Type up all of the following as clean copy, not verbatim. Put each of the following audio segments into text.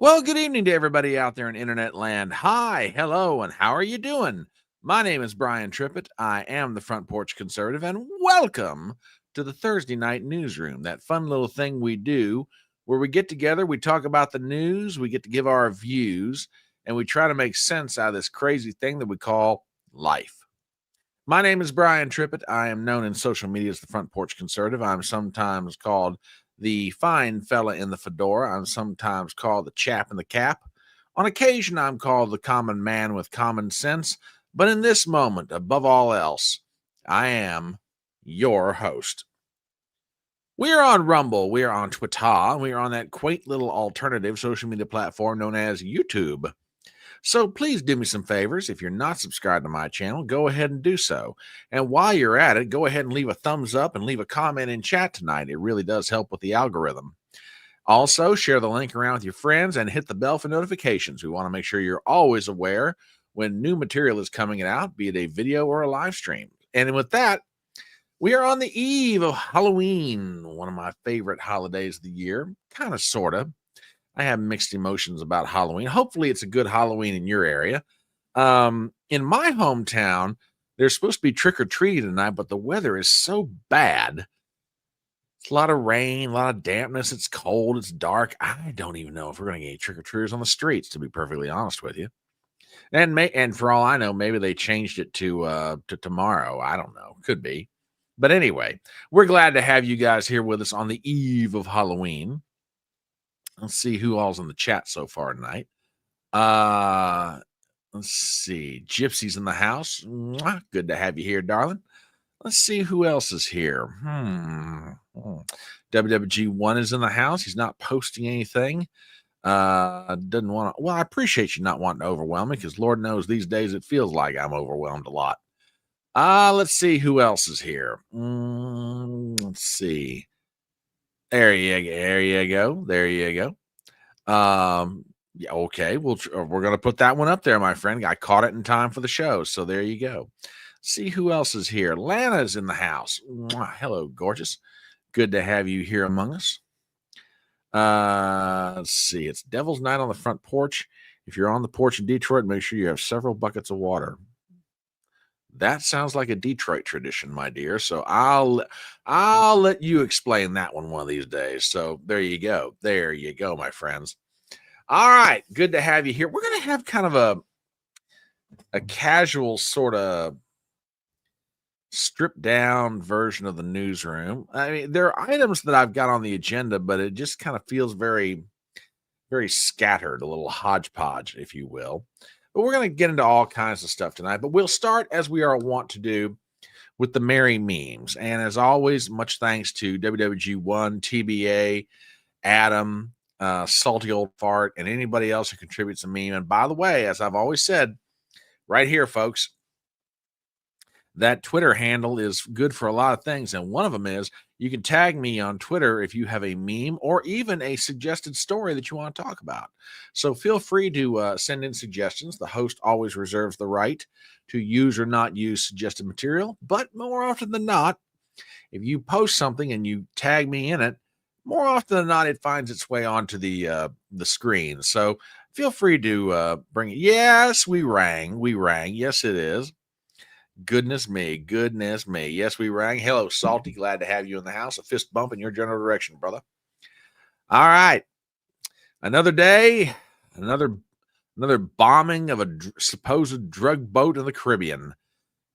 Well, good evening to everybody out there in internet land. Hi, hello, and how are you doing? My name is Brian Trippett. I am the Front Porch Conservative, and welcome to the Thursday night newsroom, that fun little thing we do where we get together, we talk about the news, we get to give our views, and we try to make sense out of this crazy thing that we call life. My name is Brian Trippett. I am known in social media as the Front Porch Conservative. I'm sometimes called the fine fella in the fedora. I'm sometimes called the chap in the cap. On occasion, I'm called the common man with common sense. But in this moment, above all else, I am your host. We are on Rumble. We are on Twitter. We are on that quaint little alternative social media platform known as YouTube. So please do me some favors. If you're not subscribed to my channel, go ahead and do so. And while you're at it, go ahead and leave a thumbs up and leave a comment in chat tonight. It really does help with the algorithm. Also, share the link around with your friends and hit the bell for notifications. We want to make sure you're always aware when new material is coming out, be it a video or a live stream. And with that, we are on the eve of Halloween, one of my favorite holidays of the year, kind of, sort of. I have mixed emotions about Halloween. Hopefully, it's a good Halloween in your area. In my hometown, there's supposed to be trick-or-treating tonight, but the weather is so bad. It's a lot of rain, a lot of dampness. It's cold. It's dark. I don't even know if we're going to get any trick-or-treaters on the streets, to be perfectly honest with you. And for all I know, maybe they changed it to tomorrow. I don't know. Could be. But anyway, we're glad to have you guys here with us on the eve of Halloween. Let's see who all's in the chat so far tonight. Let's see. Gypsy's in the house. Mwah, good to have you here, darling. Let's see who else is here. WWG1 is in the house. He's not posting anything. Doesn't want to. Well, I appreciate you not wanting to overwhelm me, because Lord knows these days it feels like I'm overwhelmed a lot. Let's see who else is here. Let's see. There you go. Yeah, okay. We're going to put that one up there, my friend. I caught it in time for the show, so there you go. See who else is here. Lana's in the house. Mwah, hello, gorgeous. Good to have you here among us. Let's see. It's Devil's Night on the Front Porch. If you're on the porch in Detroit, make sure you have several buckets of water. That sounds like a Detroit tradition, my dear. So I'll let you explain that one of these days. So there you go. There you go, my friends. All right. Good to have you here. We're going to have kind of a casual sort of stripped down version of the newsroom. I mean, there are items that I've got on the agenda, but it just kind of feels very, very scattered, a little hodgepodge, if you will. But we're going to get into all kinds of stuff tonight. But we'll start, as we are wont to do, with the merry memes. And as always, much thanks to WWG1, TBA, Adam, Salty Old Fart, and anybody else who contributes a meme. And by the way, as I've always said, right here, folks, that Twitter handle is good for a lot of things. And one of them is you can tag me on Twitter if you have a meme or even a suggested story that you want to talk about. So feel free to send in suggestions. The host always reserves the right to use or not use suggested material. But more often than not, if you post something and you tag me in it, more often than not, it finds its way onto the screen. So feel free to bring it. Yes, we rang. Yes, it is. Goodness me. Yes, we rang. Hello, Salty. Glad to have you in the house. A fist bump in your general direction, brother. All right. Another day, another bombing of a supposed drug boat in the Caribbean.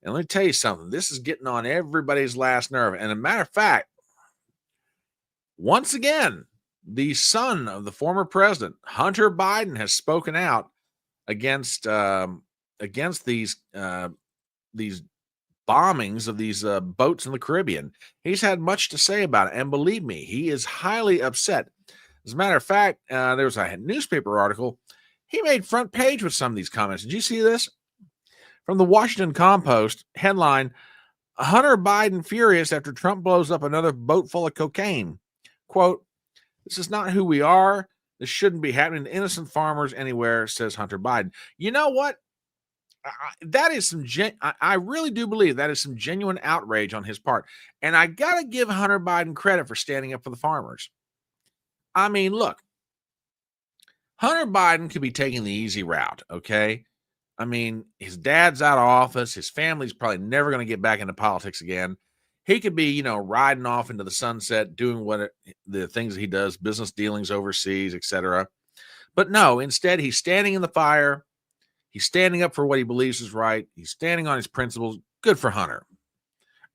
And let me tell you something. This is getting on everybody's last nerve. And a matter of fact, once again, the son of the former president, Hunter Biden, has spoken out against these bombings of these boats in the Caribbean. He's had much to say about it, and believe me, he is highly upset. As a matter of fact, there was a newspaper article. He made front page with some of these comments. Did you see this? From the Washington Compost, headline, Hunter Biden furious after Trump blows up another boat full of cocaine. Quote, this is not who we are. This shouldn't be happening to innocent farmers anywhere, says Hunter Biden. You know what? That is I really do believe that is some genuine outrage on his part. And I got to give Hunter Biden credit for standing up for the farmers. I mean, look, Hunter Biden could be taking the easy route, okay? I mean, his dad's out of office. His family's probably never going to get back into politics again. He could be, riding off into the sunset, doing the things that he does, business dealings overseas, etc. But no, instead, he's standing in the fire. He's standing up for what he believes is right. He's standing on his principles. Good for Hunter.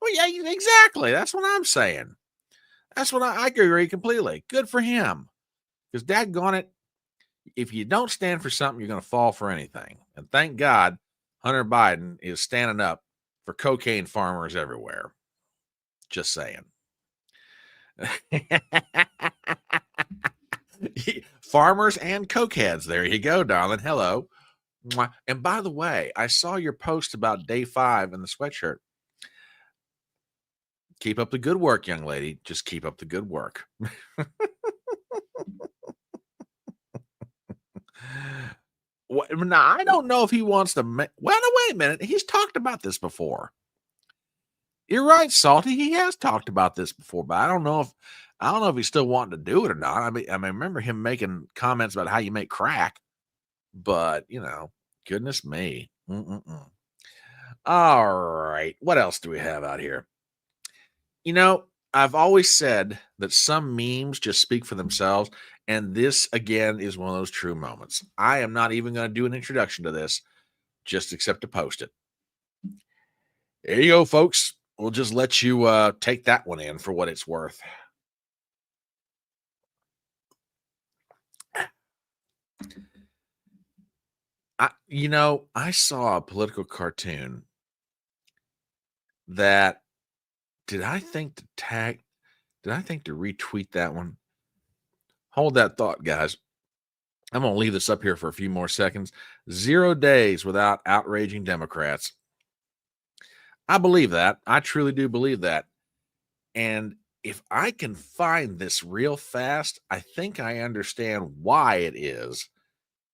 Well, yeah, exactly. That's what I'm saying. That's what I agree completely. Good for him. Because daggone it, if you don't stand for something, you're going to fall for anything. And thank God Hunter Biden is standing up for cocaine farmers everywhere. Just saying. Farmers and cokeheads. There you go, darling. Hello. And by the way, I saw your post about day 5 in the sweatshirt. Keep up the good work, young lady. Just keep up the good work. Now, I don't know if he wants to well, no, wait a minute. He's talked about this before. You're right, Salty. He has talked about this before, but I don't know if he's still wanting to do it or not. I mean, I remember him making comments about how you make crack, but goodness me. All right. What else do we have out here? I've always said that some memes just speak for themselves, and this again is one of those true moments. I am not even going to do an introduction to this, just except to post it. There you go, folks. We'll just let you take that one in for what it's worth. I saw a political cartoon that did I think to retweet that one? Hold that thought, guys. I'm going to leave this up here for a few more seconds. 0 days without outraging Democrats. I believe that. I truly do believe that. And if I can find this real fast, I think I understand why it is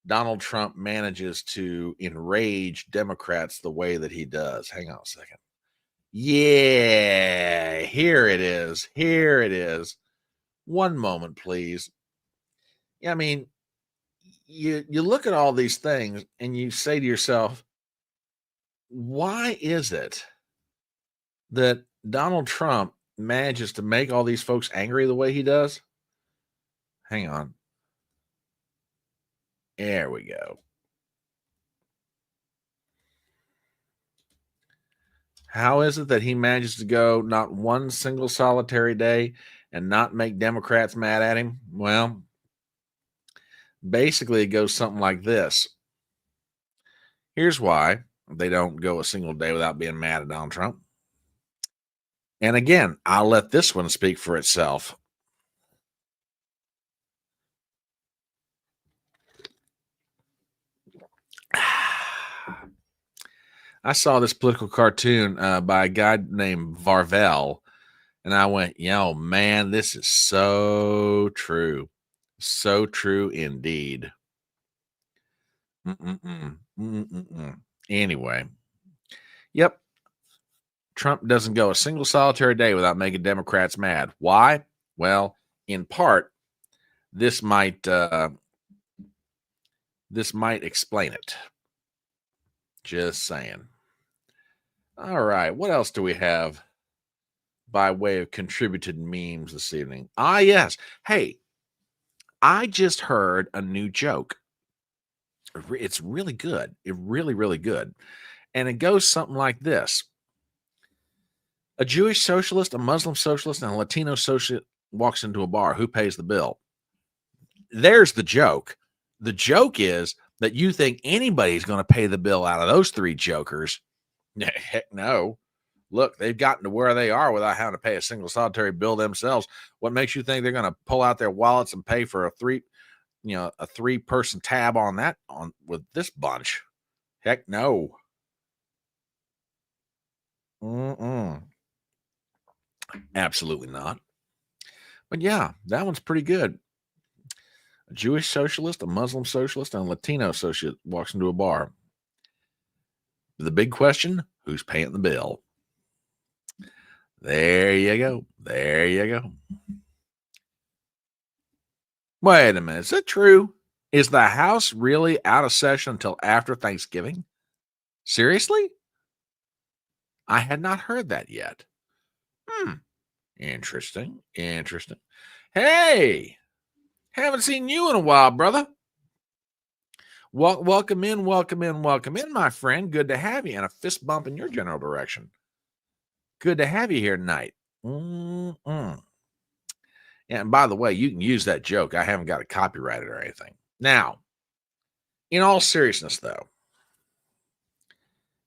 Donald Trump manages to enrage Democrats the way that he does. Hang on a second. Yeah, here it is. Here it is. One moment, please. I mean, you look at all these things and you say to yourself, why is it that Donald Trump manages to make all these folks angry the way he does? Hang on. There we go. How is it that he manages to go not one single solitary day and not make Democrats mad at him? Well, basically, it goes something like this. Here's why they don't go a single day without being mad at Donald Trump. And again, I'll let this one speak for itself. I saw this political cartoon by a guy named Varvel, and I went, yo, man, this is so true. So true indeed. Anyway, yep. Trump doesn't go a single solitary day without making Democrats mad. Why? Well, in part, this might explain it. Just saying. All right, what else do we have by way of contributed memes this evening? Yes. Hey, I just heard a new joke. It's really good. It really, really good. And it goes something like this. A Jewish socialist, a Muslim socialist, and a Latino socialist walks into a bar. Who pays the bill? There's the joke. The joke is that you think anybody's going to pay the bill out of those three jokers. Heck no. Look, they've gotten to where they are without having to pay a single solitary bill themselves. What makes you think they're going to pull out their wallets and pay for a 3-person tab with this bunch? Heck no. Absolutely not. But yeah, that one's pretty good. A Jewish socialist, a Muslim socialist, and a Latino socialist walks into a bar. The big question, who's paying the bill? There you go. There you go. Wait a minute. Is that true? Is the House really out of session until after Thanksgiving? Seriously? I had not heard that yet. Hmm. Interesting. Interesting. Hey, haven't seen you in a while, brother. Welcome in, welcome in, welcome in, my friend. Good to have you, and a fist bump in your general direction. Good to have you here tonight. Mm-mm. And by the way, you can use that joke. I haven't got it copyrighted or anything. Now, in all seriousness, though,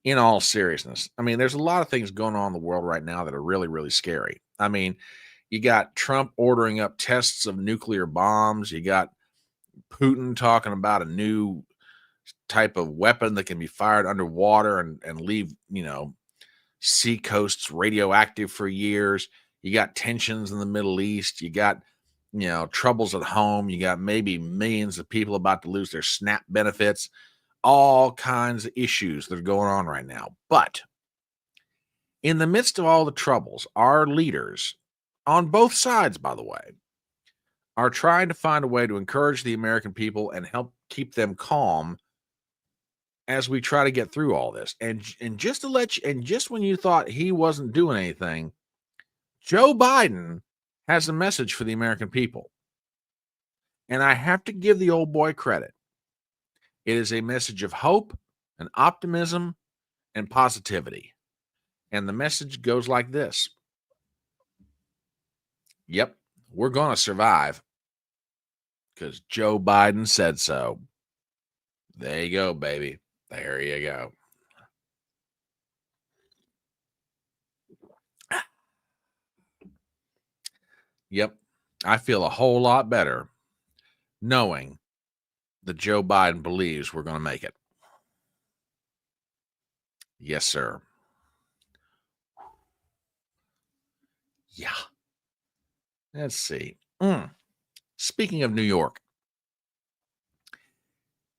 I mean, there's a lot of things going on in the world right now that are really, really scary. I mean, you got Trump ordering up tests of nuclear bombs. You got Putin talking about a new type of weapon that can be fired underwater and leave, sea coasts radioactive for years. You got tensions in the Middle East. You got, troubles at home. You got maybe millions of people about to lose their SNAP benefits. All kinds of issues that are going on right now. But in the midst of all the troubles, our leaders, on both sides, by the way, are trying to find a way to encourage the American people and help keep them calm as we try to get through all this. And just to let you, and just when you thought he wasn't doing anything, Joe Biden has a message for the American people. And I have to give the old boy credit. It is a message of hope and optimism and positivity. And the message goes like this. Yep, we're going to survive because Joe Biden said so. There you go, baby. There you go. Yep, I feel a whole lot better knowing that Joe Biden believes we're going to make it. Yes, sir. Yeah. Let's see. Speaking of New York,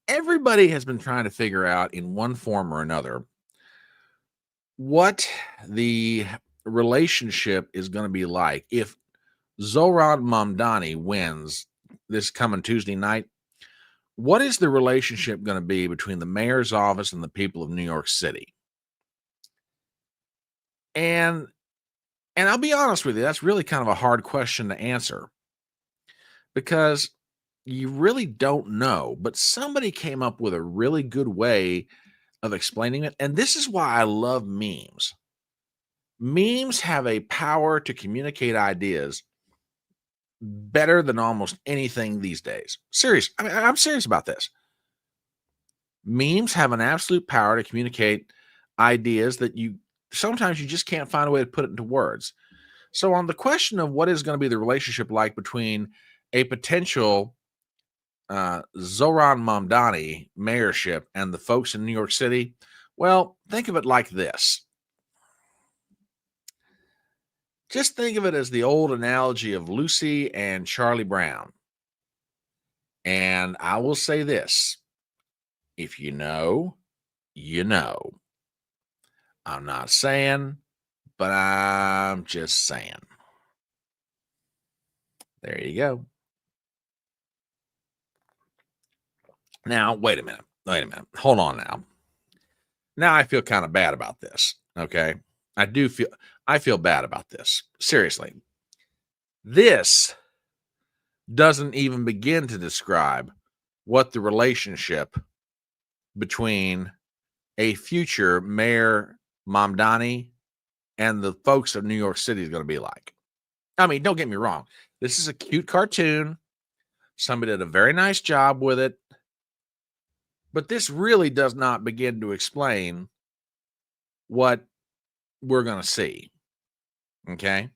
everybody has been trying to figure out in one form or another what the relationship is going to be like if Zohran Mamdani wins this coming Tuesday night. What is the relationship going to be between the mayor's office and the people of New York City? And I'll be honest with you, that's really kind of a hard question to answer because you really don't know. But somebody came up with a really good way of explaining it. And this is why I love memes. Memes have a power to communicate ideas better than almost anything these days. Serious. I mean, I'm serious about this. Memes have an absolute power to communicate ideas that you sometimes you just can't find a way to put it into words. So on the question of what is going to be the relationship like between a potential Zohran Mamdani mayorship and the folks in New York City, well, think of it like this. Just think of it as the old analogy of Lucy and Charlie Brown. And I will say this, if you know, you know. I'm not saying, but I'm just saying. There you go. Now, wait a minute. Wait a minute. Hold on now. Now I feel kind of bad about this. Okay. I feel bad about this. Seriously. This doesn't even begin to describe what the relationship between a future Mayor Mamdani and the folks of New York City is going to be like. I mean, don't get me wrong. This is a cute cartoon. Somebody did a very nice job with it. But this really does not begin to explain what we're going to see. Okay.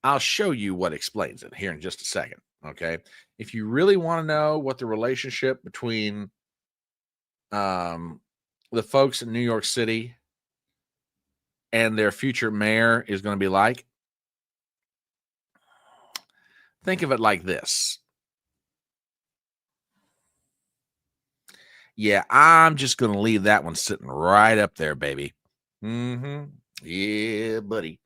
I'll show you what explains it here in just a second. Okay. If you really want to know what the relationship between the folks in New York City and their future mayor is going to be like, think of it like this. Yeah, I'm just going to leave that one sitting right up there, baby. Yeah, buddy.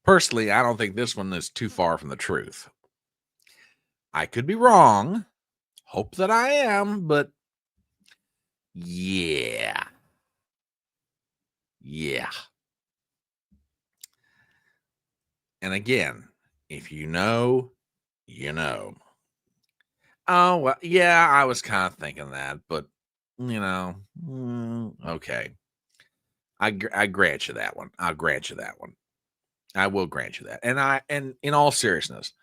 Personally, I don't think this one is too far from the truth. I could be wrong. Hope that I am, but yeah. Yeah. And again, if you know, you know. Oh, well, yeah, I was kind of thinking that, but okay. I grant you that one. I'll grant you that one. I will grant you that. And in all seriousness,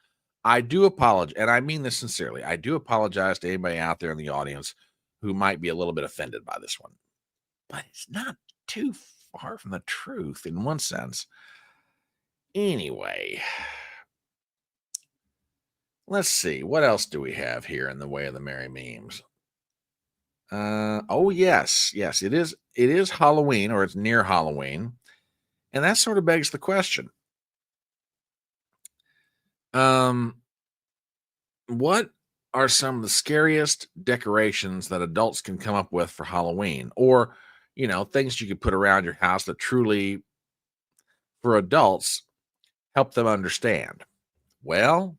I do apologize, and I mean this sincerely. I do apologize to anybody out there in the audience who might be a little bit offended by this one. But it's not too far from the truth in one sense. Anyway, let's see. What else do we have here in the way of the merry memes? Oh yes, it is Halloween, or it's near Halloween. And that sort of begs the question. Um, what are some of the scariest decorations that adults can come up with for Halloween? Or, things you could put around your house that truly, for adults, help them understand? Well,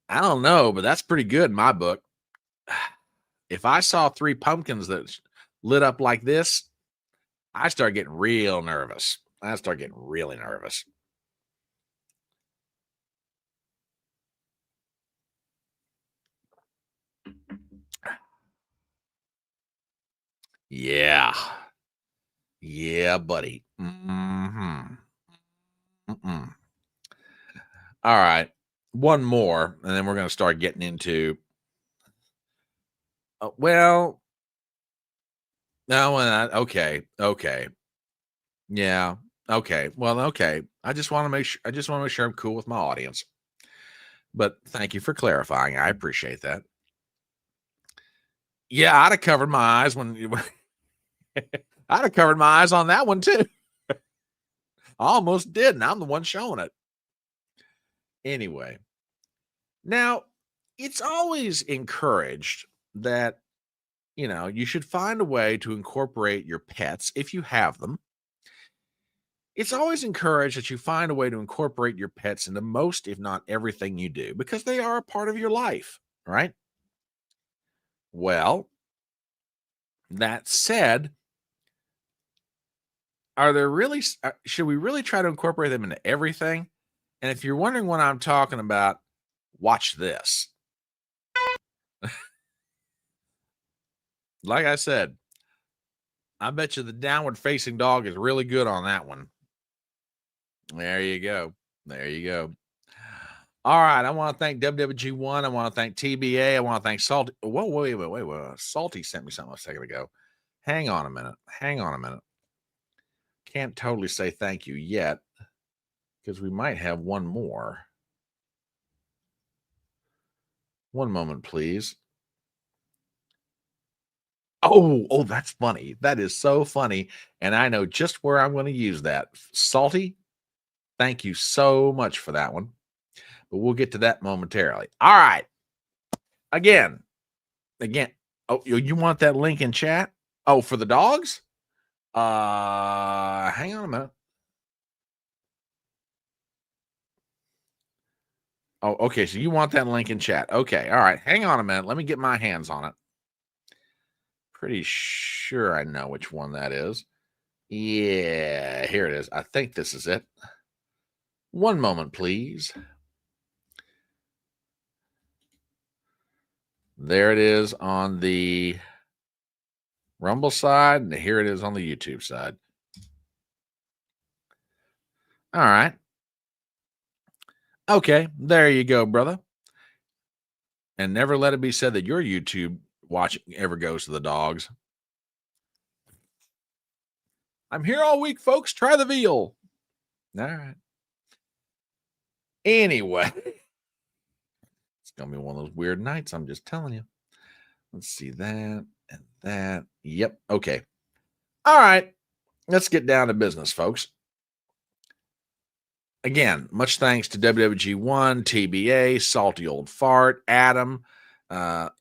I don't know, but that's pretty good in my book. If I saw three pumpkins that lit up like this, I start getting real nervous. I start getting really nervous. Yeah. Yeah, buddy. Mm-mm. All right. One more, and then we're going to start getting into. Well, no, okay, okay, yeah, okay. Well, okay. I just want to make sure. I just want to make sure I'm cool with my audience. But thank you for clarifying. I appreciate that. Yeah, I'd have covered my eyes when you. I'd have covered my eyes on that one too. I almost did, and I'm the one showing it. Anyway, now it's always encouraged that you should find a way to incorporate your pets if you have them. It's always encouraged that you find a way to incorporate your pets into most, if not everything you do, because they are a part of your life, right? Well, that said, are there really, should we really try to incorporate them into everything? And if you're wondering what I'm talking about, watch this. Like I said, I bet you the downward facing dog is really good on that one. There you go. There you go. All right. I want to thank WWG1. I want to thank TBA. I want to thank Salty. Whoa, wait. Salty sent me something a second ago. Hang on a minute. Hang on a minute. Can't totally say thank you yet because we might have one more. One moment, please. Oh, that's funny. That is so funny. And I know just where I'm going to use that. Salty, thank you so much for that one. But we'll get to that momentarily. All right. Again. Oh, you want that link in chat? Oh, for the dogs? Hang on a minute. Oh, okay. So you want that link in chat. Okay. All right. Hang on a minute. Let me get my hands on it. Pretty sure I know which one that is. Yeah, here it is. I think this is it. One moment, please. There it is on the Rumble side, and here it is on the YouTube side. All right. Okay, there you go, brother. And never let it be said that your YouTube watching ever goes to the dogs. I'm here all week, folks. Try the veal. All right. Anyway, it's going to be one of those weird nights. I'm just telling you. Let's see that and that. Yep. Okay. All right. Let's get down to business, folks. Again, much thanks to WWG1, TBA, Salty Old Fart, Adam,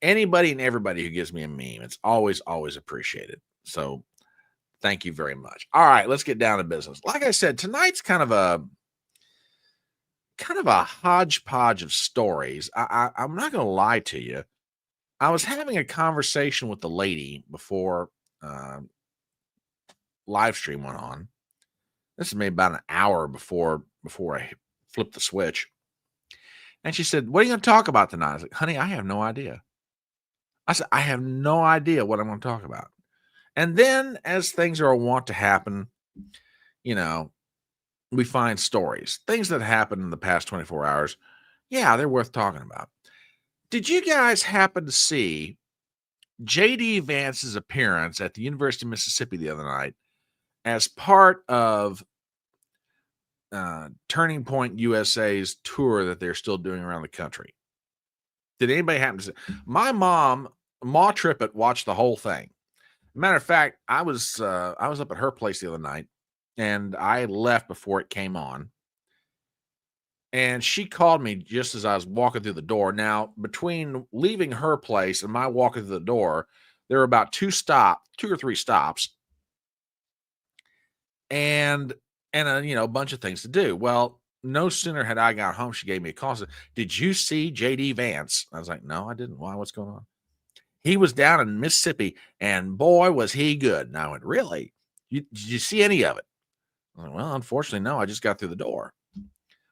anybody and everybody who gives me a meme. It's always appreciated. So Thank you very much. All right, let's get down to business. Like I said, tonight's kind of a hodgepodge of stories. I'm not going to lie to you. I was having a conversation with the lady before live stream went on. This is maybe about an hour before I flipped the switch. And she said, "What are you going to talk about tonight?" I was like, "Honey, I have no idea." I said, "I have no idea what I'm going to talk about." And then, as things are wont to happen, you know, we find stories, things that happened in the past 24 hours. Yeah, they're worth talking about. Did you guys happen to see J.D. Vance's appearance at the University of Mississippi the other night as part of Turning Point USA's tour that they're still doing around the country? Did anybody happen to see? My mom, Ma Trippett, watched the whole thing. Matter of fact, I was up at her place the other night, and I left before it came on. And she called me just as I was walking through the door. Now, between leaving her place and my walking through the door, there were about two or three stops, and a bunch of things to do. Well, no sooner had I got home, she gave me a call and said, "Did you see JD Vance?" I was like, "No, I didn't. Why? What's going on?" "He was down in Mississippi, and boy, was he good." And I went, "Really? Did you see any of it?" I was like, "Well, unfortunately, no. I just got through the door."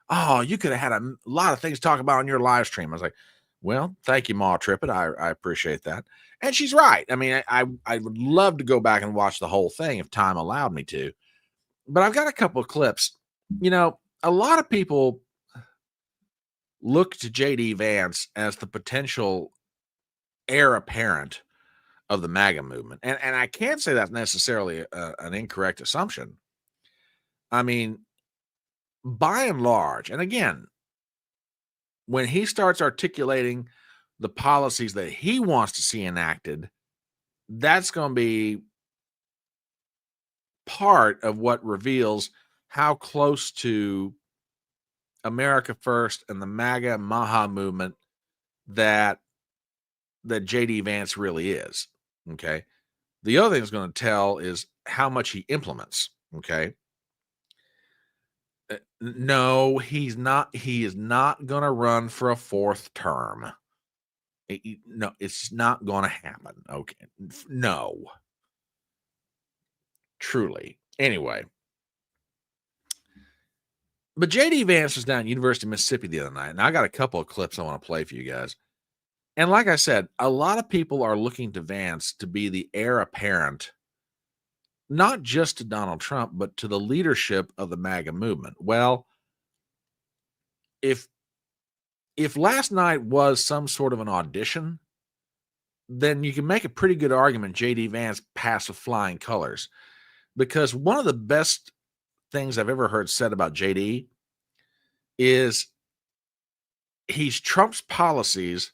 "Oh, you could have had a lot of things to talk about on your live stream." I was like, "Well, thank you, Ma Trippett. I appreciate that." And she's right. I mean, I would love to go back and watch the whole thing if time allowed me to. But I've got a couple of clips. A lot of people look to JD Vance as the potential heir apparent of the MAGA movement. And I can't say that's necessarily an incorrect assumption. I mean, by and large, and again, when he starts articulating the policies that he wants to see enacted, that's going to be part of what reveals how close to America First and the MAGA Maha movement that JD Vance really is. Okay. The other thing it's going to tell is how much he implements. Okay. No, he's not. He is not going to run for a fourth term. No, it's not going to happen. Okay. No. Truly. Anyway. But JD Vance was down at University of Mississippi the other night, and I got a couple of clips I want to play for you guys. And like I said, a lot of people are looking to Vance to be the heir apparent, not just to Donald Trump, but to the leadership of the MAGA movement. Well, if last night was some sort of an audition, then you can make a pretty good argument JD Vance passed with flying colors. Because one of the best things I've ever heard said about JD is he's Trump's policies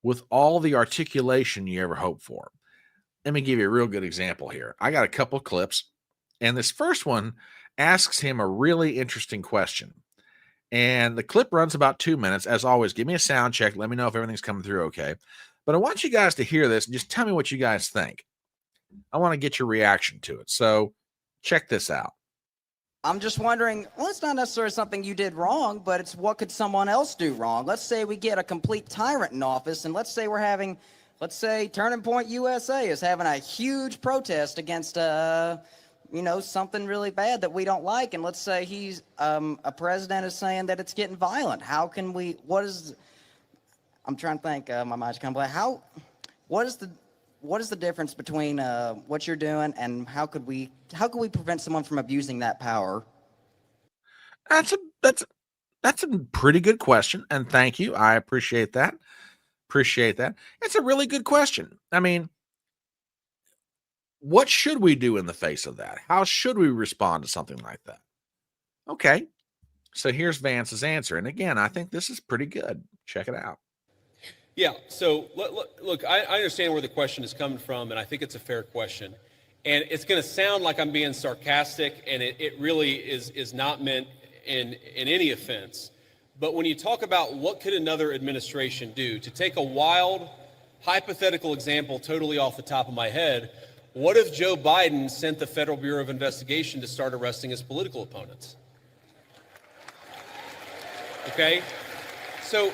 with all the articulation you ever hope for. Let me give you a real good example here. I got a couple of clips, and this first one asks him a really interesting question. And the clip runs about 2 minutes. As always, give me a sound check. Let me know if everything's coming through okay. But I want you guys to hear this and just tell me what you guys think. I want to get your reaction to it. So check this out. I'm just wondering, well, it's not necessarily something you did wrong, but it's what could someone else do wrong? Let's say we get a complete tyrant in office, and let's say Turning Point USA is having a huge protest against, something really bad that we don't like, and let's say he's, a president is saying that it's getting violent. How can we, I'm trying to think, my mind's kind of blank. What is the difference between what you're doing and how could we prevent someone from abusing that power? That's a pretty good question, and thank you. I appreciate that. It's a really good question. I mean, what should we do in the face of that? How should we respond to something like that? Okay, so here's Vance's answer, and again, I think this is pretty good. Check it out. Yeah, so look, I understand where the question is coming from, and I think it's a fair question. And it's going to sound like I'm being sarcastic, and it really is not meant in any offense. But when you talk about what could another administration do, to take a wild, hypothetical example totally off the top of my head, What if Joe Biden sent the Federal Bureau of Investigation to start arresting his political opponents? Okay? So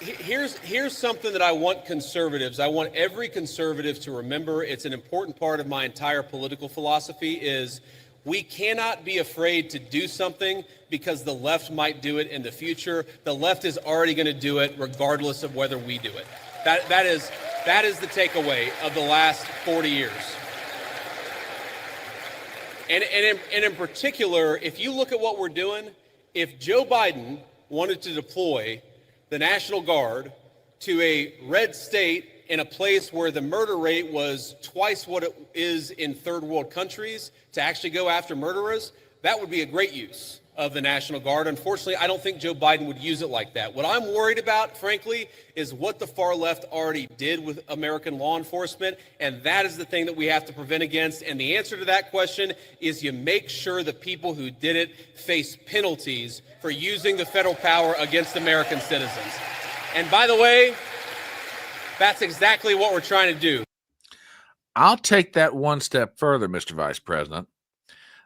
here's something that I want conservatives, I want every conservative to remember. It's an important part of my entire political philosophy is we cannot be afraid to do something because the left might do it in the future. The left is already going to do it regardless of whether we do it. That is the takeaway of the last 40 years. And in particular, if you look at what we're doing, if Joe Biden wanted to deploy the National Guard to a red state in a place where the murder rate was twice what it is in third world countries to actually go after murderers, that would be a great use of the National Guard. Unfortunately, I don't think Joe Biden would use it like that. What I'm worried about, frankly, is what the far left already did with American law enforcement, and that is the thing that we have to prevent against. And the answer to that question is you make sure the people who did it face penalties for using the federal power against American citizens. And by the way, that's exactly what we're trying to do. I'll take that one step further, Mr. Vice President.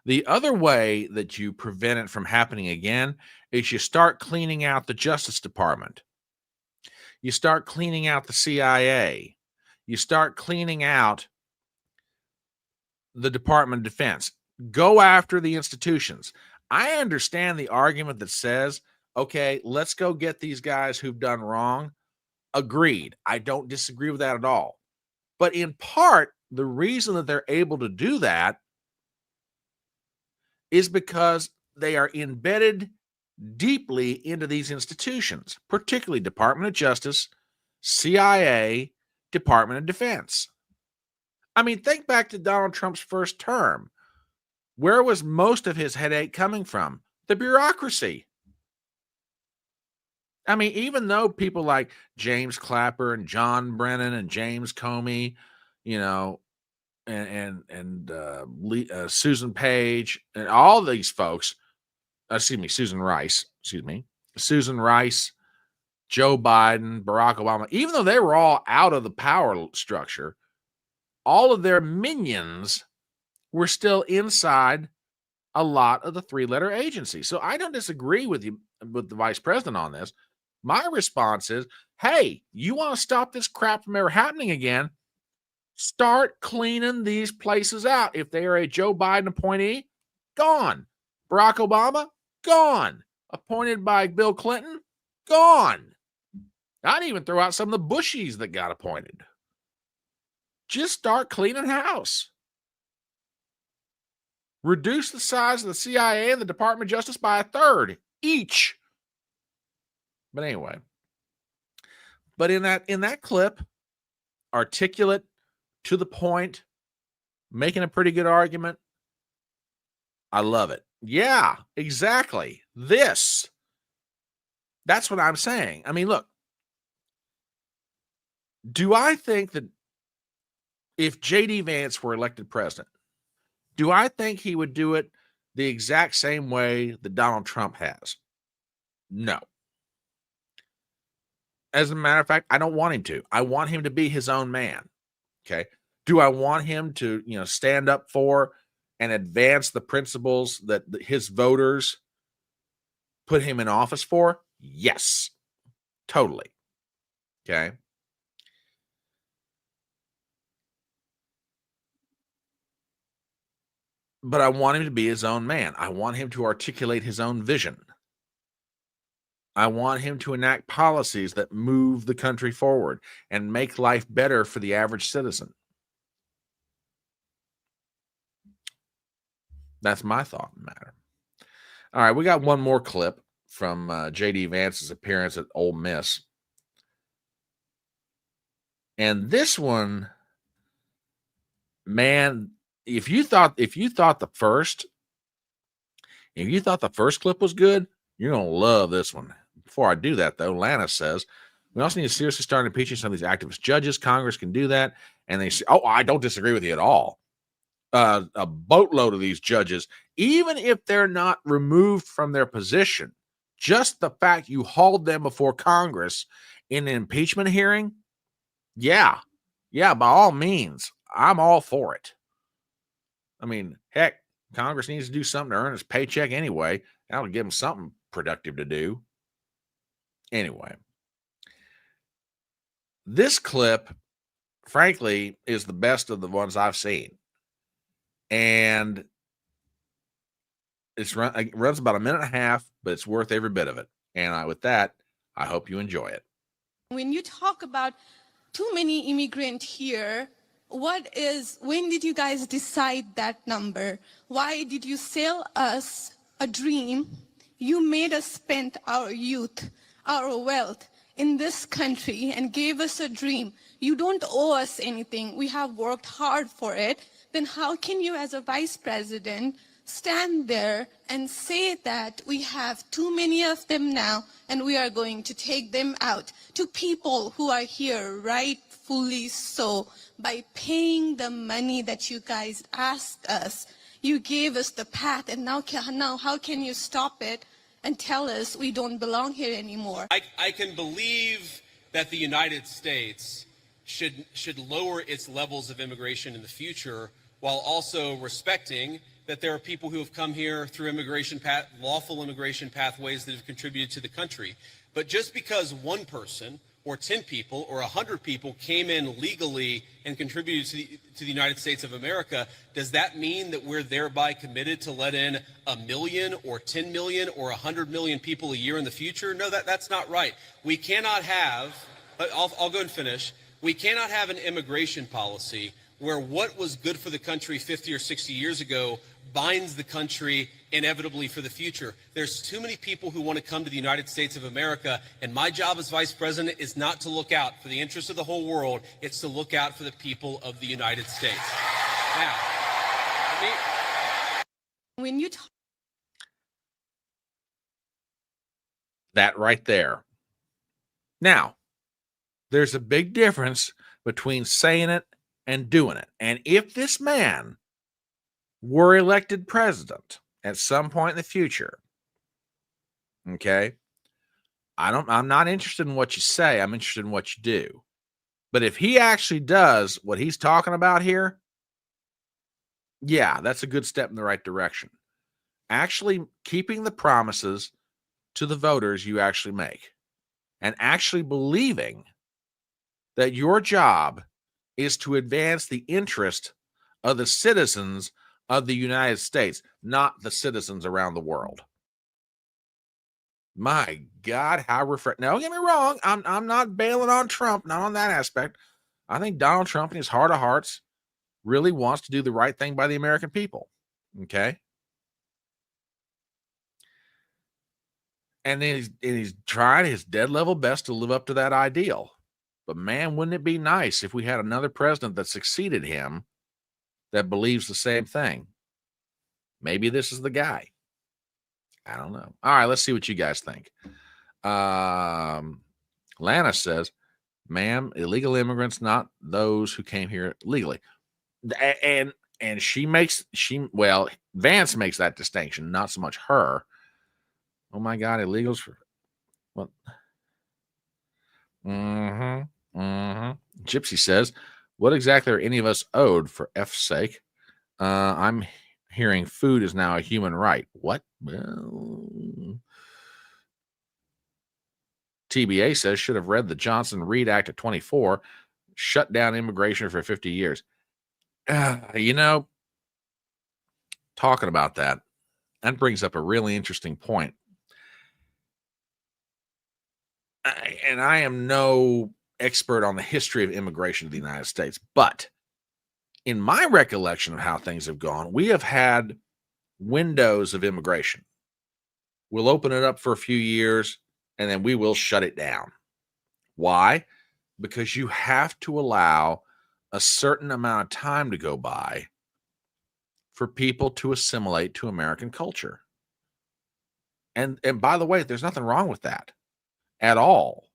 The other way that you prevent it from happening again is you start cleaning out the Justice Department. You start cleaning out the CIA. You start cleaning out the Department of Defense. Go after the institutions. I understand the argument that says, okay, let's go get these guys who've done wrong. Agreed. I don't disagree with that at all. But in part, the reason that they're able to do that is because they are embedded deeply into these institutions, particularly Department of Justice, CIA, Department of Defense. I mean, think back to Donald Trump's first term. Where was most of his headache coming from? The bureaucracy. I mean, even though people like James Clapper and John Brennan and James Comey, you know, and Susan Page and all these folks, Susan Rice, Joe Biden, Barack Obama, even though they were all out of the power structure, all of their minions were still inside a lot of the three-letter agencies. So I don't disagree with you, with the vice president on this. My response is, hey, you want to stop this crap from ever happening again? Start cleaning these places out. If they are a Joe Biden appointee, gone. Barack Obama, gone. Appointed by Bill Clinton, gone. I'd even throw out some of the Bushies that got appointed. Just start cleaning house. Reduce the size of the CIA and the Department of Justice by a third each. But anyway, in that clip, articulate, to the point, making a pretty good argument. I love it. Yeah, exactly. That's what I'm saying. I mean, look, do I think that if J.D. Vance were elected president, do I think he would do it the exact same way that Donald Trump has? No. As a matter of fact, I don't want him to. I want him to be his own man. Okay. Do I want him to, stand up for and advance the principles that his voters put him in office for? Yes. Totally. Okay. But I want him to be his own man. I want him to articulate his own vision. I want him to enact policies that move the country forward and make life better for the average citizen. That's my thought on the matter. All right, we got one more clip from J.D. Vance's appearance at Ole Miss. And this one, man, if you thought the first clip was good, you're going to love this one. Before I do that, though, Lana says, we also need to seriously start impeaching some of these activist judges. Congress can do that. And they say, I don't disagree with you at all. A boatload of these judges, even if they're not removed from their position, just the fact you hauled them before Congress in an impeachment hearing, yeah, by all means, I'm all for it. I mean, heck, Congress needs to do something to earn his paycheck anyway. That'll give him something productive to do. Anyway, this clip, frankly, is the best of the ones I've seen. And it runs about a minute and a half, but it's worth every bit of it. And with that, I hope you enjoy it. When you talk about too many immigrants here, when did you guys decide that number? Why did you sell us a dream? You made us spend our youth, our wealth in this country and gave us a dream. You don't owe us anything. We have worked hard for it. Then how can you, as a vice president, stand there and say that we have too many of them now and we are going to take them out to people who are here rightfully so by paying the money that you guys asked us? You gave us the path, and now how can you stop it and tell us we don't belong here anymore? I can believe that the United States should lower its levels of immigration in the future while also respecting that there are people who have come here through lawful immigration pathways that have contributed to the country. But just because one person or 10 people or 100 people came in legally and contributed to the United States of America, does that mean that we're thereby committed to let in 1 million or 10 million or 100 million people a year in the future? No, that's not right. We cannot have, I'll go and finish. We cannot have an immigration policy where what was good for the country 50 or 60 years ago binds the country inevitably for the future. There's too many people who want to come to the United States of America, and my job as vice president is not to look out for the interests of the whole world, it's to look out for the people of the United States. Now, when you talk that right there. Now, there's a big difference between saying it and doing it. And if this man were elected president at some point in the future, okay, I'm not interested in what you say. I'm interested in what you do. But if he actually does what he's talking about here, yeah, that's a good step in the right direction. Actually keeping the promises to the voters you actually make, and actually believing that your job is to advance the interest of the citizens of the United States, not the citizens around the world. My God, how refreshing. Now, don't get me wrong. I'm not bailing on Trump, not on that aspect. I think Donald Trump in his heart of hearts really wants to do the right thing by the American people. Okay. And he's trying his dead level best to live up to that ideal. But man, wouldn't it be nice if we had another president that succeeded him that believes the same thing? Maybe this is the guy. I don't know. All right, let's see what you guys think. Lana says, ma'am, illegal immigrants, not those who came here legally. And Vance makes that distinction, not so much her. Oh my God, illegals for what? Gypsy says, what exactly are any of us owed for F's sake? I'm hearing food is now a human right. What? Well, TBA says should have read the Johnson-Reed Act of 24, shut down immigration for 50 years. Talking about that brings up a really interesting point. And I am no expert on the history of immigration to the United States, but in my recollection of how things have gone, we have had windows of immigration. We'll open it up for a few years and then we will shut it down. Why? Because you have to allow a certain amount of time to go by for people to assimilate to American culture. And by the way, there's nothing wrong with that at all.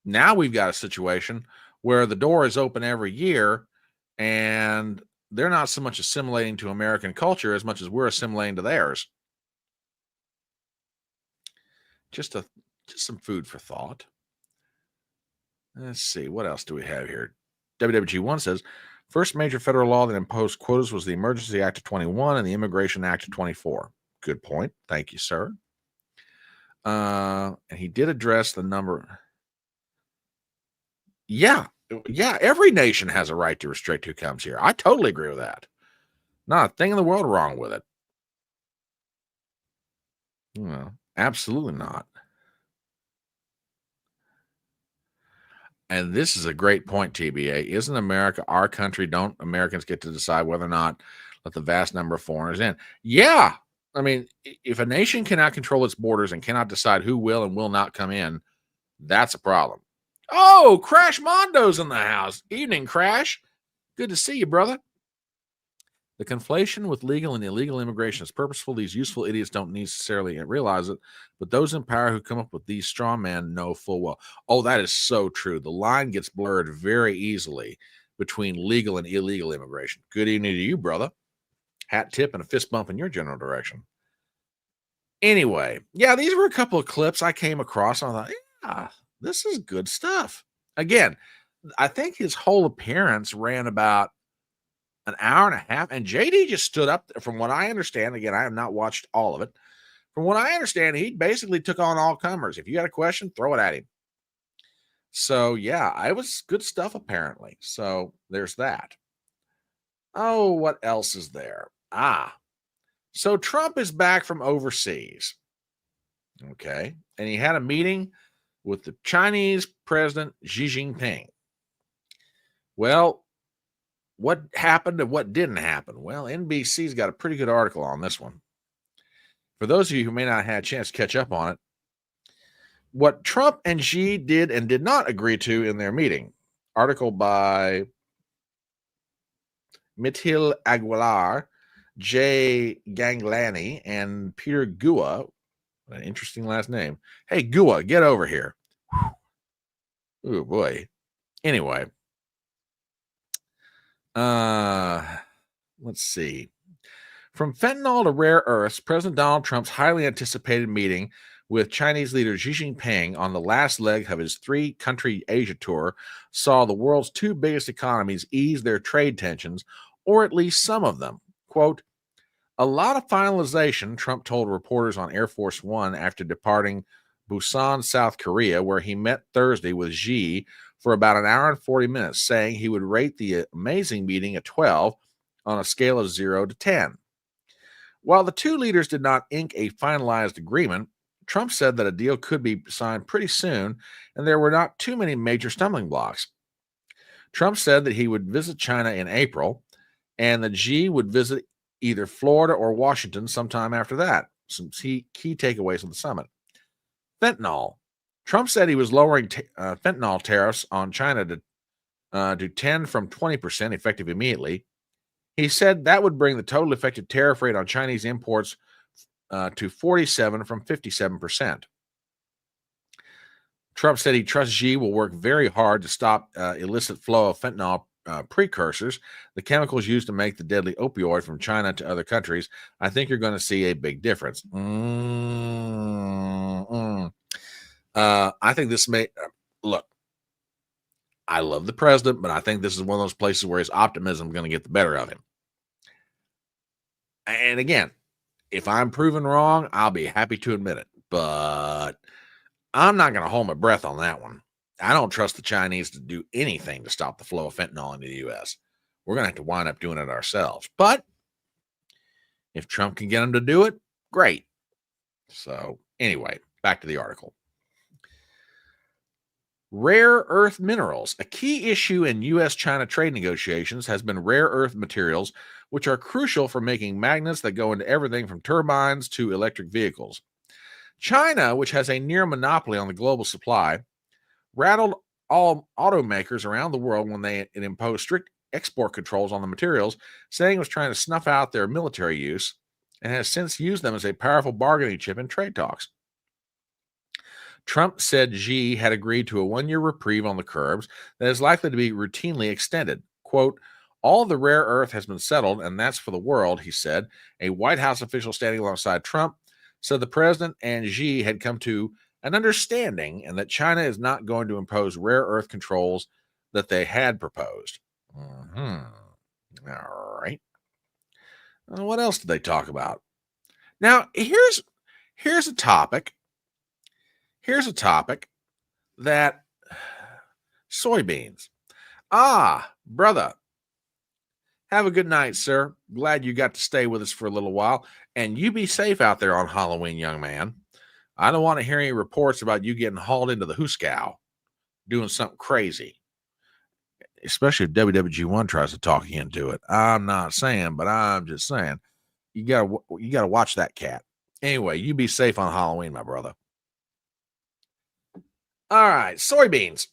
Now we've got a situation where the door is open every year and they're not so much assimilating to American culture as much as we're assimilating to theirs. Just some food for thought. Let's see, what else do we have here? WWG1 says, first major federal law that imposed quotas was the Emergency Act of 21 and the Immigration Act of 24. Good point. Thank you, sir. And he did address the number. Yeah, every nation has a right to restrict who comes here. I totally agree with that. Not a thing in the world wrong with it. No, absolutely not. And this is a great point, TBA. Isn't America our country? Don't Americans get to decide whether or not let the vast number of foreigners in? Yeah. I mean, if a nation cannot control its borders and cannot decide who will and will not come in, that's a problem. Oh, Crash Mondo's in the house. Evening, Crash. Good to see you, brother. The conflation with legal and illegal immigration is purposeful. These useful idiots don't necessarily realize it, but those in power who come up with these straw men know full well. Oh, that is so true. The line gets blurred very easily between legal and illegal immigration. Good evening to you, brother. Hat tip and a fist bump in your general direction. Anyway, yeah, these were a couple of clips I came across. And I thought, yeah, this is good stuff. Again, I think his whole appearance ran about an hour and a half, and JD just stood up. From what I understand, again, I have not watched all of it. From what I understand, he basically took on all comers. If you got a question, throw it at him. So, yeah, it was good stuff, apparently. So, there's that. Oh, what else is there? So Trump is back from overseas. Okay. And he had a meeting with the Chinese President Xi Jinping. Well, what happened and what didn't happen? Well, NBC's got a pretty good article on this one. For those of you who may not have had a chance to catch up on it, what Trump and Xi did and did not agree to in their meeting. Article by Mithil Aguilar, Jay Ganglani, and Peter Gua. An interesting last name. Hey, Gua, get over here. Oh, boy. Anyway. Let's see. From fentanyl to rare earths, President Donald Trump's highly anticipated meeting with Chinese leader Xi Jinping on the last leg of his 3-country Asia tour saw the world's 2 biggest economies ease their trade tensions, or at least some of them. Quote, a lot of finalization, Trump told reporters on Air Force One after departing Busan, South Korea, where he met Thursday with Xi for about an hour and 40 minutes, saying he would rate the amazing meeting a 12 on a scale of 0 to 10. While the two leaders did not ink a finalized agreement, Trump said that a deal could be signed pretty soon, and there were not too many major stumbling blocks. Trump said that he would visit China in April, and that Xi would visit either Florida or Washington sometime after that. Some key takeaways of the summit. Fentanyl. Trump said he was lowering fentanyl tariffs on China to 10 from 20% effective immediately. He said that would bring the total effective tariff rate on Chinese imports to 47 from 57%. Trump said he trusts Xi will work very hard to stop illicit flow of fentanyl precursors, the chemicals used to make the deadly opioid, from China to other countries. I think you're going to see a big difference. I think this may look. I love the president, but I think this is one of those places where his optimism is going to get the better of him. And again, if I'm proven wrong, I'll be happy to admit it. But I'm not going to hold my breath on that one. I don't trust the Chinese to do anything to stop the flow of fentanyl into the U.S. We're going to have to wind up doing it ourselves. But if Trump can get them to do it, great. So anyway, back to the article. Rare earth minerals. A key issue in U.S.-China trade negotiations has been rare earth materials, which are crucial for making magnets that go into everything from turbines to electric vehicles. China, which has a near monopoly on the global supply, rattled all automakers around the world when it imposed strict export controls on the materials, saying it was trying to snuff out their military use, and has since used them as a powerful bargaining chip in trade talks. Trump said Xi had agreed to a 1-year reprieve on the curbs that is likely to be routinely extended. Quote, all the rare earth has been settled, and that's for the world, he said. A White House official standing alongside Trump said the president and Xi had come to an understanding and that China is not going to impose rare earth controls that they had proposed. All right. What else did they talk about? Now, here's a topic. Here's a topic that soybeans. Brother, have a good night, sir. Glad you got to stay with us for a little while. And you be safe out there on Halloween, young man. I don't want to hear any reports about you getting hauled into the Hooskow doing something crazy. Especially if WWG1 tries to talk you into it. I'm not saying, but I'm just saying. You gotta watch that cat. Anyway, you be safe on Halloween, my brother. All right, soybeans.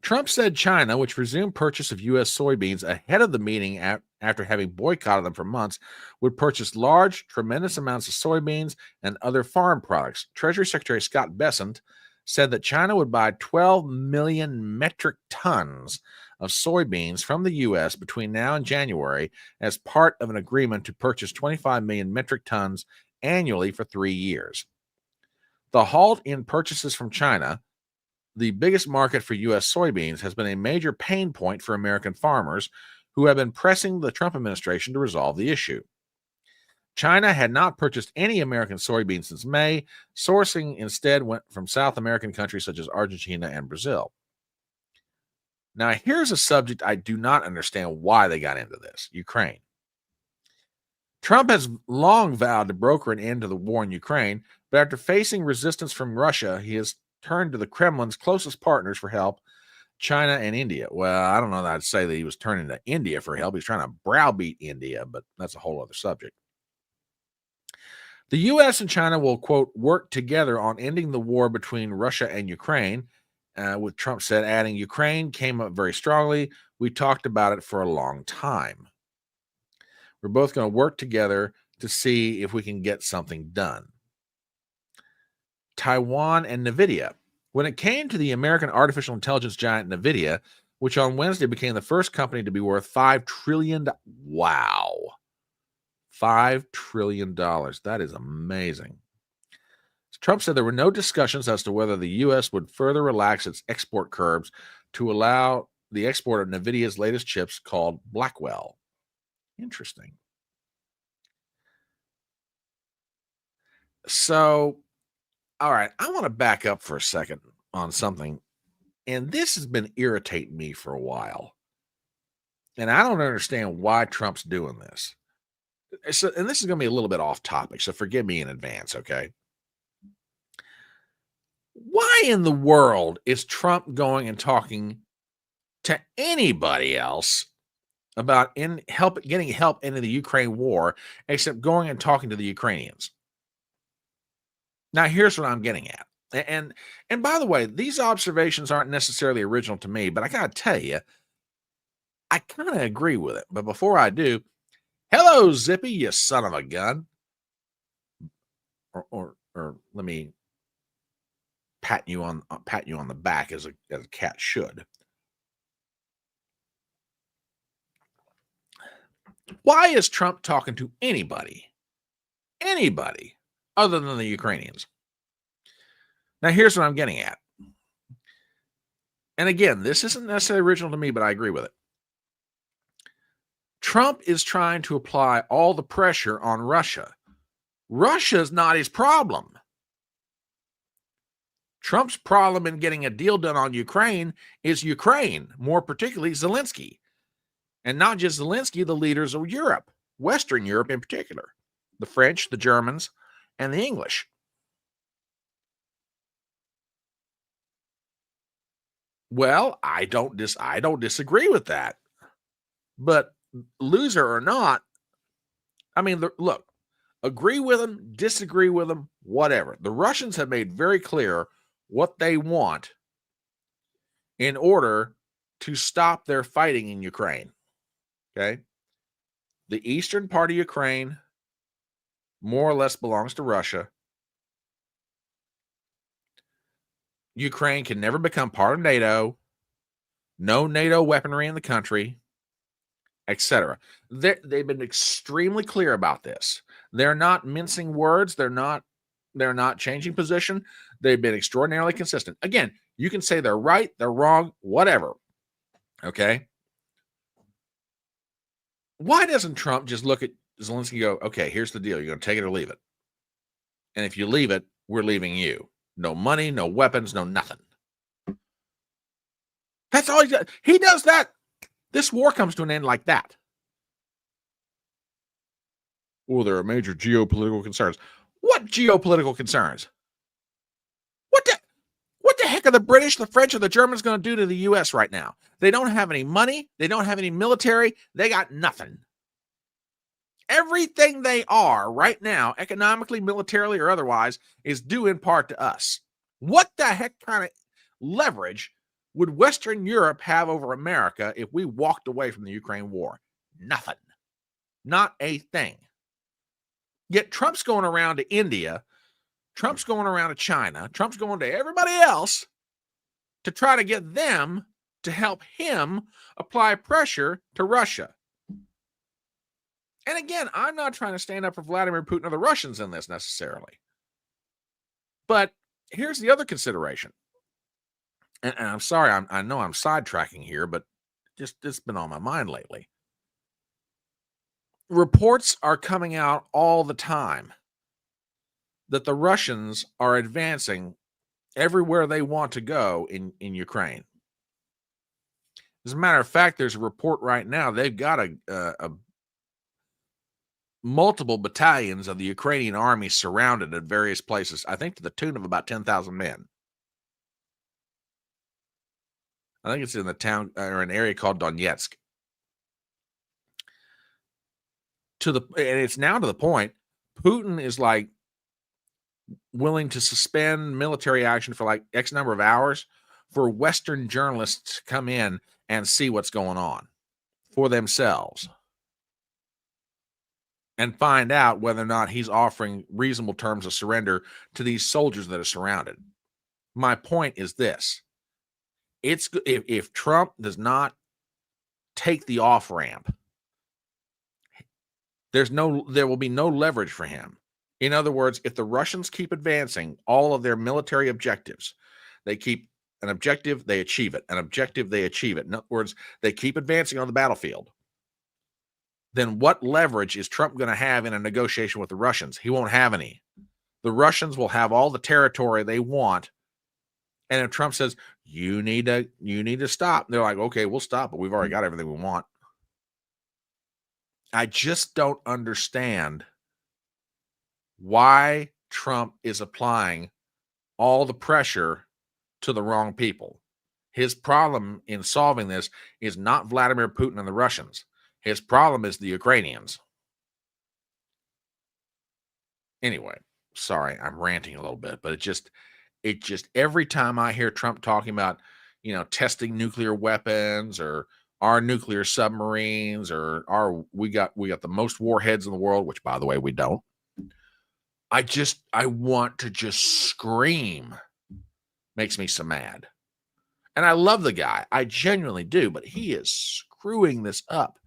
Trump said China, which resumed purchase of U.S. soybeans ahead of the meeting after having boycotted them for months, would purchase large, tremendous amounts of soybeans and other farm products. Treasury Secretary Scott Bessent said that China would buy 12 million metric tons of soybeans from the U.S. between now and January as part of an agreement to purchase 25 million metric tons annually for 3 years. The halt in purchases from China, the biggest market for U.S. soybeans, has been a major pain point for American farmers who have been pressing the Trump administration to resolve the issue. China had not purchased any American soybeans since May. Sourcing instead went from South American countries such as Argentina and Brazil. Now, here's a subject I do not understand why they got into this: Ukraine. Trump has long vowed to broker an end to the war in Ukraine, but after facing resistance from Russia, he has turned to the Kremlin's closest partners for help, China and India. Well, I don't know that I'd say that he was turning to India for help. He's trying to browbeat India, but that's a whole other subject. The U.S. and China will, quote, work together on ending the war between Russia and Ukraine, with Trump said, adding, Ukraine came up very strongly. We talked about it for a long time. We're both going to work together to see if we can get something done. Taiwan and NVIDIA. When it came to the American artificial intelligence giant NVIDIA, which on Wednesday became the first company to be worth $5 trillion. Wow. $5 trillion. That is amazing. Trump said there were no discussions as to whether the U.S. would further relax its export curbs to allow the export of NVIDIA's latest chips called Blackwell. Interesting. So, all right, I want to back up for a second on something, and this has been irritating me for a while, and I don't understand why Trump's doing this. So, and this is going to be a little bit off topic, so forgive me in advance, okay? Why in the world is Trump going and talking to anybody else about getting help into the Ukraine war, except going and talking to the Ukrainians? Now, here's what I'm getting at. And by the way, these observations aren't necessarily original to me, but I got to tell you, I kind of agree with it. But before I do, hello, Zippy, you son of a gun. Or let me pat you on the back as a cat should. Why is Trump talking to anybody other than the Ukrainians? Now, here's what I'm getting at. And again, this isn't necessarily original to me, but I agree with it. Trump is trying to apply all the pressure on Russia. Russia's not his problem. Trump's problem in getting a deal done on Ukraine is Ukraine, more particularly Zelensky. And not just Zelensky, the leaders of Europe, Western Europe in particular, the French, the Germans, and the English. Well, I don't disagree with that. But loser or not, I mean, look, agree with them, disagree with them, whatever. The Russians have made very clear what they want in order to stop their fighting in Ukraine. Okay? The eastern part of Ukraine more or less belongs to Russia. Ukraine can never become part of NATO. No NATO weaponry in the country, etc. They've been extremely clear about this. They're not mincing words. They're not They're not changing position. They've been extraordinarily consistent. Again, you can say they're right, they're wrong, whatever. Okay. Why doesn't Trump just look at Zelensky and go, okay, here's the deal. You're going to take it or leave it. And if you leave it, we're leaving you. No money, no weapons, no nothing. That's all he does. He does that. This war comes to an end like that. Oh, there are major geopolitical concerns. What geopolitical concerns? What the heck are the British, the French, or the Germans going to do to the U.S. right now? They don't have any money. They don't have any military. They got nothing. Everything they are right now, economically, militarily, or otherwise, is due in part to us. What the heck kind of leverage would Western Europe have over America if we walked away from the Ukraine war? Nothing. Not a thing. Yet Trump's going around to India, Trump's going around to China, Trump's going to everybody else to try to get them to help him apply pressure to Russia. And again, I'm not trying to stand up for Vladimir Putin or the Russians in this necessarily. But here's the other consideration. And I'm sorry, I know I'm sidetracking here, but just it's been on my mind lately. Reports are coming out all the time that the Russians are advancing everywhere they want to go in Ukraine. As a matter of fact, there's a report right now. They've got a multiple battalions of the Ukrainian army surrounded at various places, I think to the tune of about 10,000 men. I think it's in the town or an area called Donetsk. And it's now to the point, Putin is like willing to suspend military action for like X number of hours for Western journalists to come in and see what's going on for themselves and find out whether or not he's offering reasonable terms of surrender to these soldiers that are surrounded. My point is this. If Trump does not take the off ramp, there will be no leverage for him. In other words, if the Russians keep advancing all of their military objectives, they keep an objective, they achieve it. An objective, they achieve it. In other words, they keep advancing on the battlefield. Then what leverage is Trump going to have in a negotiation with the Russians? He won't have any. The Russians will have all the territory they want. And if Trump says, you need to stop, they're like, okay, we'll stop, but we've already got everything we want. I just don't understand why Trump is applying all the pressure to the wrong people. His problem in solving this is not Vladimir Putin and the Russians. His problem is the Ukrainians. Anyway, sorry, I'm ranting a little bit, but it just every time I hear Trump talking about, testing nuclear weapons or our nuclear submarines or we got the most warheads in the world, which by the way, we don't. I want to just scream. Makes me so mad. And I love the guy. I genuinely do, but he is screwing this up.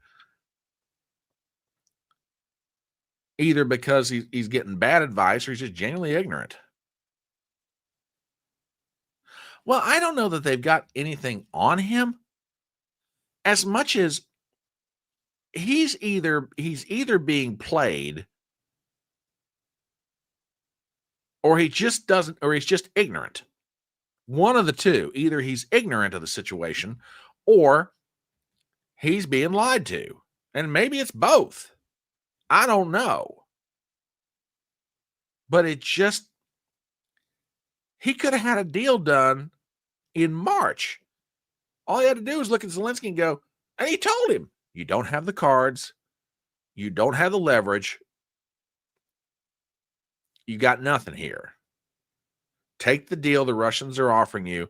Either because he's getting bad advice or he's just genuinely ignorant. Well, I don't know that they've got anything on him as much as he's either being played or he just doesn't, or he's just ignorant. One of the two. Either he's ignorant of the situation or he's being lied to. And maybe it's both. I don't know. But he could have had a deal done in March. All he had to do was look at Zelensky and go, and he told him, you don't have the cards. You don't have the leverage. You got nothing here. Take the deal the Russians are offering you.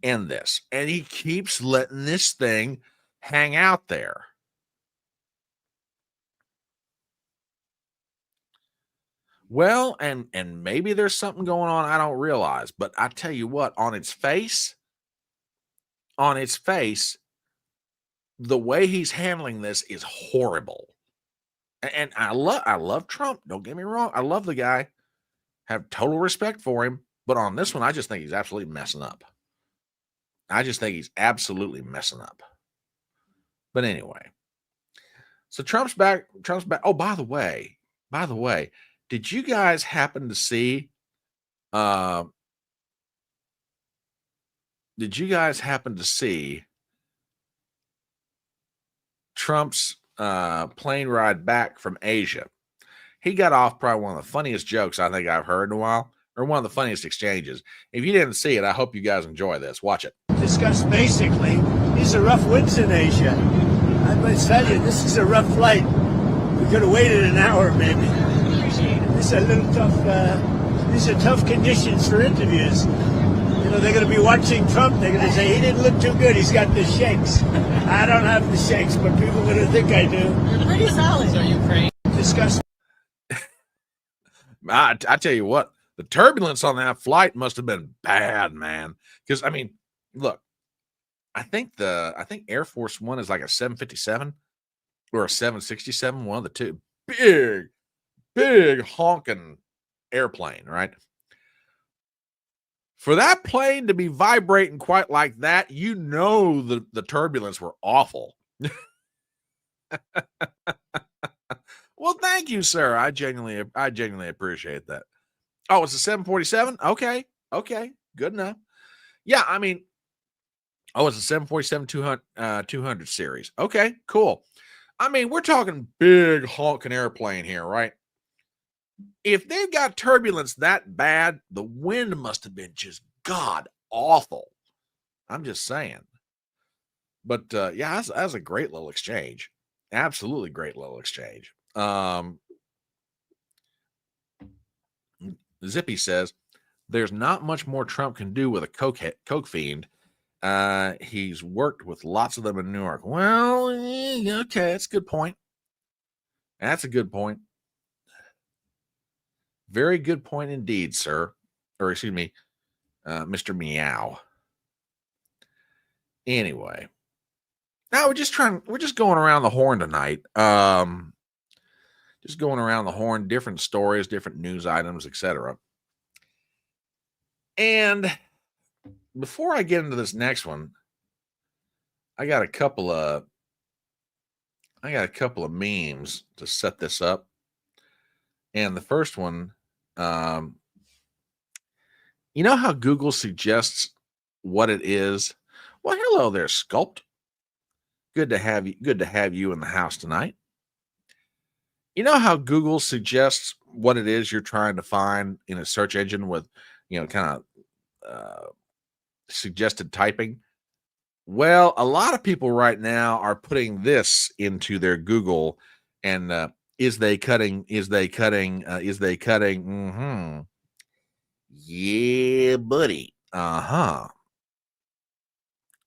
End this. And he keeps letting this thing hang out there. Well, and maybe there's something going on I don't realize, but I tell you what, on its face, the way he's handling this is horrible. And I love Trump. Don't get me wrong. I love the guy. Have total respect for him. But on this one, I just think he's absolutely messing up. I just think he's absolutely messing up. But anyway, so Trump's back. Trump's back. Oh, by the way, did you guys happen to see? Uh, did you guys happen to see Trump's plane ride back from Asia? He got off probably one of the funniest jokes I think I've heard in a while, or one of the funniest exchanges. If you didn't see it, I hope you guys enjoy this. Watch it. Discuss basically, these are rough winds in Asia. I must tell you, this is a rough flight. We could have waited an hour maybe. These are a little tough. These are tough conditions for interviews. You know, they're going to be watching Trump. They're going to say, he didn't look too good. He's got the shakes. I don't have the shakes, but people are going to think I do. You're pretty solid. So Ukraine. Discuss. I tell you what, the turbulence on that flight must have been bad, man. Because I mean, look, I think Air Force One is like a 757 or a 767, one of the two. Big honking airplane, right? For that plane to be vibrating quite like that, you know the turbulence were awful. Well, thank you, sir. I genuinely appreciate that. Oh, it's a 747? Okay, good enough. Yeah, I mean, it's a 747 200 series. Okay, cool. I mean, we're talking big honking airplane here, right? If they've got turbulence that bad, the wind must have been just god awful. I'm just saying. But yeah, that's a great little exchange. Absolutely great little exchange. Zippy says there's not much more Trump can do with a coke fiend. He's worked with lots of them in New York. Well, okay, that's a good point. That's a good point. Very good point indeed, sir. Or excuse me, Mr. Meow. Anyway, now we're just going around the horn tonight. Just going around the horn, different stories, different news items, etc. And before I get into this next one, I got a couple of memes to set this up. And the first one, you know how Google suggests what it is? Well, hello there, Sculpt. Good to have you in the house tonight. You know how Google suggests what it is you're trying to find in a search engine with, kind of suggested typing? Well, a lot of people right now are putting this into their Google and is they cutting? Mm-hmm. Yeah, buddy. Uh-huh.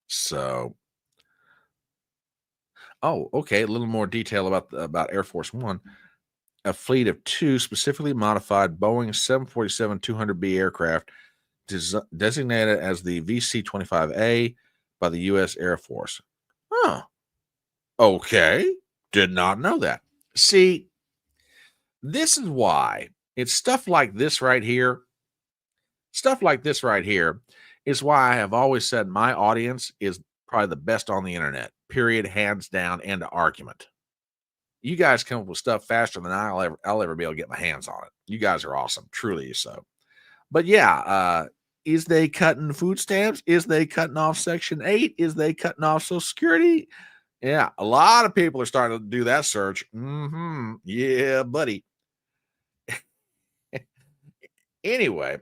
So, okay. A little more detail about Air Force One. A fleet of 2 specifically modified Boeing 747-200B aircraft designated as the VC-25A by the U.S. Air Force. Huh. Okay. Did not know that. See, this is why it's stuff like this right here. Stuff like this right here is why I have always said my audience is probably the best on the internet. Period. Hands down. End of argument. You guys come up with stuff faster than I'll ever be able to get my hands on it. You guys are awesome. Truly so. But yeah, is they cutting food stamps? Is they cutting off Section 8? Is they cutting off Social Security? Yeah, a lot of people are starting to do that search. Mm-hmm. Yeah, buddy. Anyway,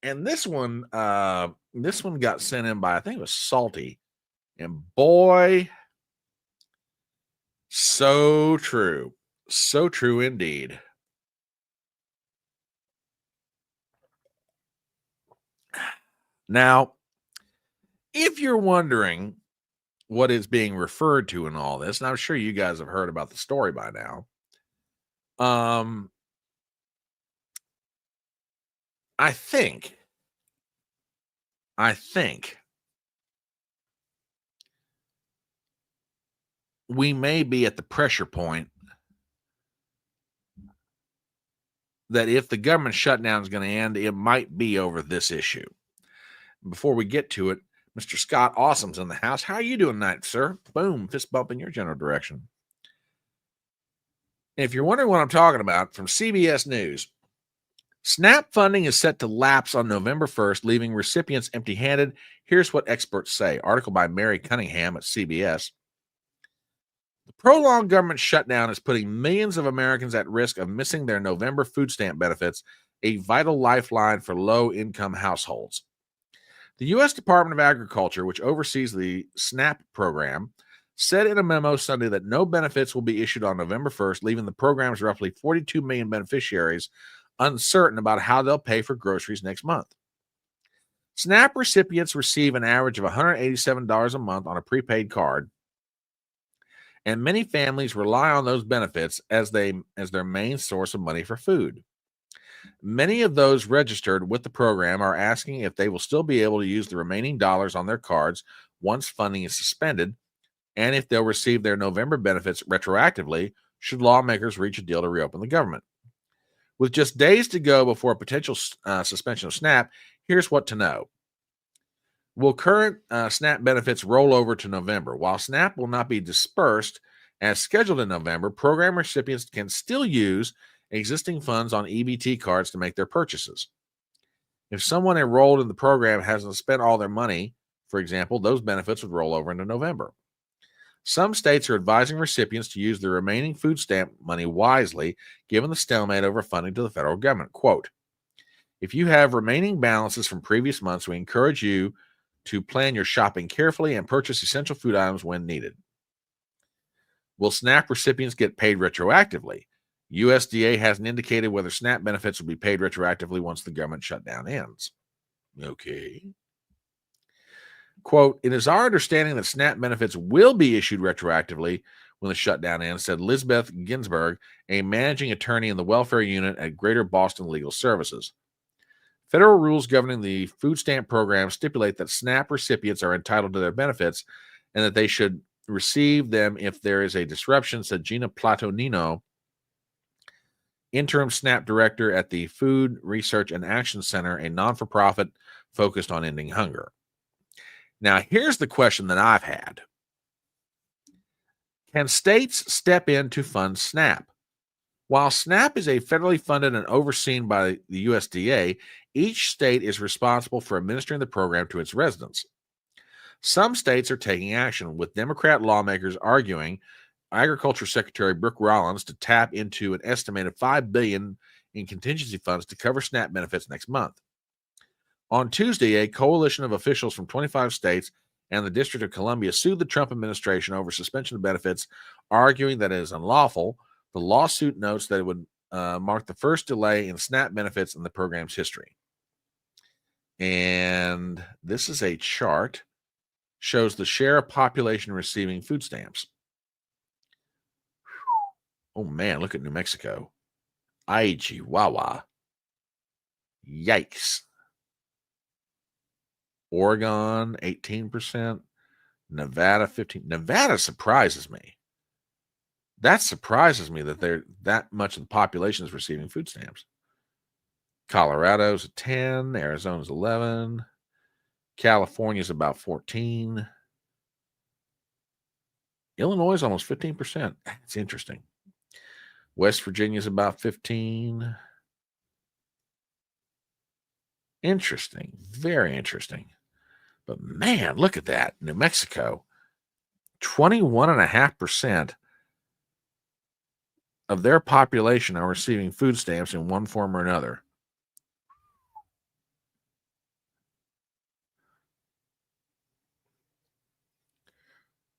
and this one got sent in by, I think it was Salty. And boy, so true. So true indeed. Now, if you're wondering what is being referred to in all this, and I'm sure you guys have heard about the story by now, I think we may be at the pressure point that if the government shutdown is going to end, it might be over this issue. Before we get to it, Mr. Scott Awesome's in the house. How are you doing tonight, sir? Boom, fist bump in your general direction. If you're wondering what I'm talking about, from CBS News, SNAP funding is set to lapse on November 1st, leaving recipients empty-handed. Here's what experts say. Article by Mary Cunningham at CBS. The prolonged government shutdown is putting millions of Americans at risk of missing their November food stamp benefits, a vital lifeline for low-income households. The U.S. Department of Agriculture, which oversees the SNAP program, said in a memo Sunday that no benefits will be issued on November 1st, leaving the program's roughly 42 million beneficiaries uncertain about how they'll pay for groceries next month. SNAP recipients receive an average of $187 a month on a prepaid card, and many families rely on those benefits as their main source of money for food. Many of those registered with the program are asking if they will still be able to use the remaining dollars on their cards once funding is suspended, and if they'll receive their November benefits retroactively should lawmakers reach a deal to reopen the government. With just days to go before a potential suspension of SNAP, here's what to know. Will current SNAP benefits roll over to November? While SNAP will not be dispersed as scheduled in November, program recipients can still use existing funds on EBT cards to make their purchases. If someone enrolled in the program hasn't spent all their money, for example, those benefits would roll over into November. Some states are advising recipients to use the remaining food stamp money wisely, given the stalemate over funding to the federal government. Quote, if you have remaining balances from previous months, we encourage you to plan your shopping carefully and purchase essential food items when needed. Will SNAP recipients get paid retroactively? USDA hasn't indicated whether SNAP benefits will be paid retroactively once the government shutdown ends. Okay. Quote, it is our understanding that SNAP benefits will be issued retroactively when the shutdown ends, said Lisbeth Ginsburg, a managing attorney in the welfare unit at Greater Boston Legal Services. Federal rules governing the food stamp program stipulate that SNAP recipients are entitled to their benefits and that they should receive them if there is a disruption, said Gina Platonino, interim SNAP director at the Food Research and Action Center, a non-for-profit focused on ending hunger. Now, here's the question that I've had. Can states step in to fund SNAP? While SNAP is a federally funded and overseen by the USDA, each state is responsible for administering the program to its residents. Some states are taking action, with Democrat lawmakers arguing Agriculture Secretary Brooke Rollins to tap into an estimated $5 billion in contingency funds to cover SNAP benefits next month. On Tuesday, a coalition of officials from 25 states and the District of Columbia sued the Trump administration over suspension of benefits, arguing that it is unlawful. The lawsuit notes that it would mark the first delay in SNAP benefits in the program's history. And this is a chart, shows the share of population receiving food stamps. Oh man, look at New Mexico. Ay, Chihuahua. Yikes. Oregon, 18%. Nevada, 15%. Nevada surprises me. That surprises me that that much of the population is receiving food stamps. Colorado's at 10, Arizona's 11, California's about 14. Illinois is almost 15%. It's interesting. West Virginia's about 15. Interesting. Very interesting. But man, look at that. New Mexico, 21.5% of their population are receiving food stamps in one form or another.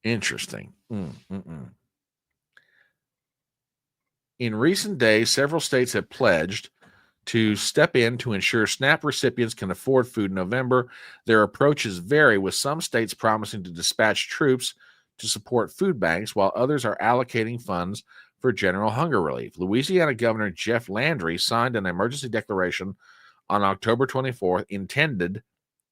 Interesting. In recent days, several states have pledged to step in to ensure SNAP recipients can afford food in November. Their approaches vary, with some states promising to dispatch troops to support food banks, while others are allocating funds for general hunger relief. Louisiana Governor Jeff Landry signed an emergency declaration on October 24th intended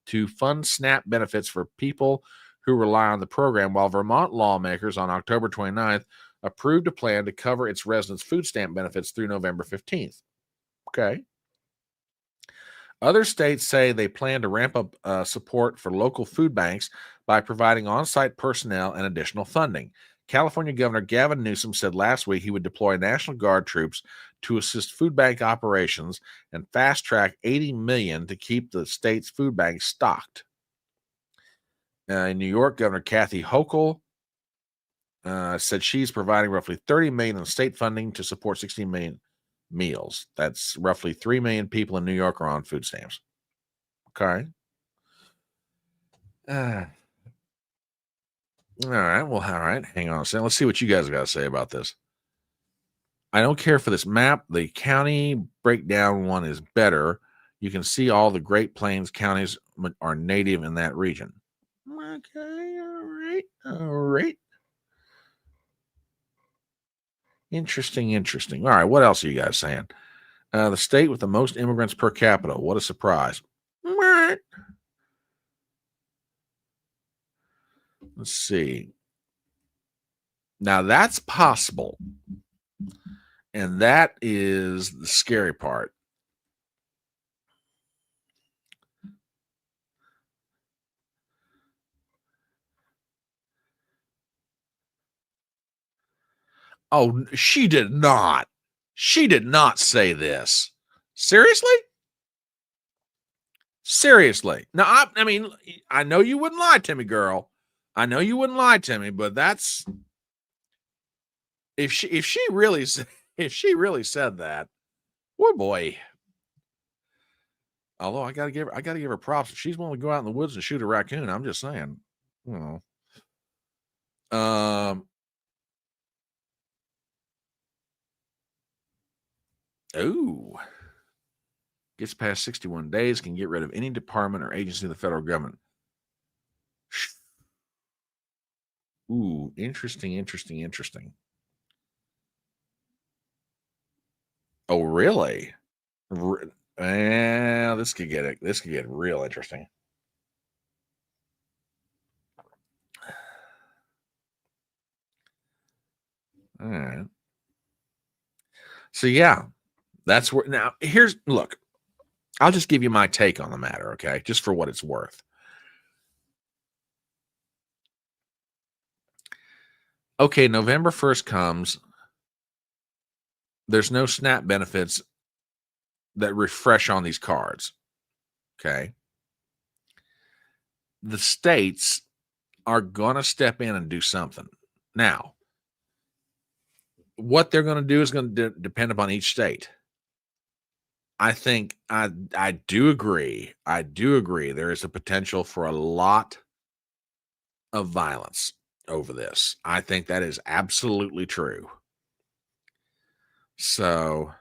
to fund SNAP benefits for people who rely on the program, while Vermont lawmakers on October 29th approved a plan to cover its residents' food stamp benefits through November 15th. Okay. Other states say they plan to ramp up support for local food banks by providing on site personnel and additional funding. California Governor Gavin Newsom said last week he would deploy National Guard troops to assist food bank operations and fast track $80 million to keep the state's food banks stocked. In New York, Governor Kathy Hochul said she's providing roughly $30 million in state funding to support 16 million meals. That's roughly 3 million people in New York are on food stamps. Okay. All right. Well, all right. Hang on a second. Let's see what you guys got to say about this. I don't care for this map. The county breakdown one is better. You can see all the Great Plains counties are native in that region. Okay. All right. All right. Interesting. All right. What else are you guys saying? The state with the most immigrants per capita. What a surprise. Let's see. Now that's possible. And that is the scary part. Oh, she did not. She did not say this. Seriously? Seriously. Now, I mean, I know you wouldn't lie to me, girl. I know you wouldn't lie to me, but that's if she really said that, oh boy. Although I gotta give her props. If she's willing to go out in the woods and shoot a raccoon, I'm just saying, you know. Oh, gets past 61 days, can get rid of any department or agency of the federal government. Ooh, interesting. Oh, really? This could get real interesting. All right. So yeah, that's where now look, I'll just give you my take on the matter, okay? Just for what it's worth. Okay, November 1st comes. There's no SNAP benefits that refresh on these cards. Okay. The states are going to step in and do something. Now, what they're going to do is going to depend upon each state. I think I do agree. There is a potential for a lot of violence over this. I think that is absolutely true. So,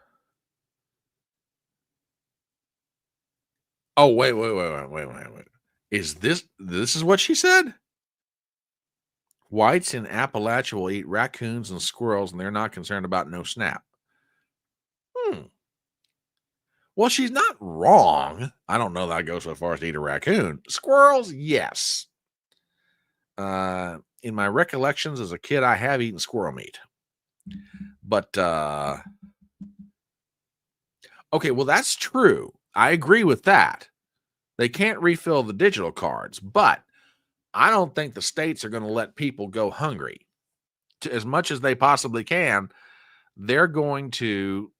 oh, wait. Is this is what she said? Whites in Appalachia will eat raccoons and squirrels, and they're not concerned about no SNAP. Well, she's not wrong. I don't know that I go so far as to eat a raccoon. Squirrels, yes. In my recollections as a kid, I have eaten squirrel meat. But, okay, well, that's true. I agree with that. They can't refill the digital cards, but I don't think the states are going to let people go hungry. As much as they possibly can, they're going to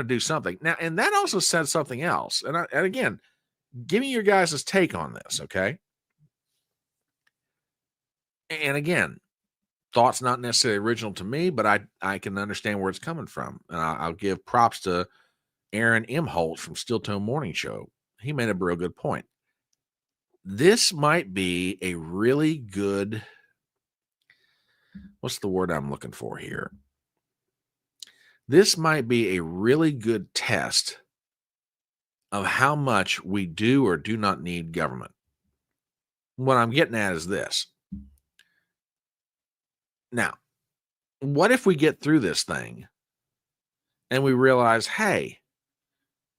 do something. Now, and that also says something else. And again, give me your guys' take on this, okay? And again, thoughts not necessarily original to me, but I can understand where it's coming from. And I'll give props to Aaron Imholt from Steel Tone Morning Show. He made a real good point. This might be a really good, what's the word I'm looking for here? This might be a really good test of how much we do or do not need government. What I'm getting at is this. Now, what if we get through this thing and we realize, hey,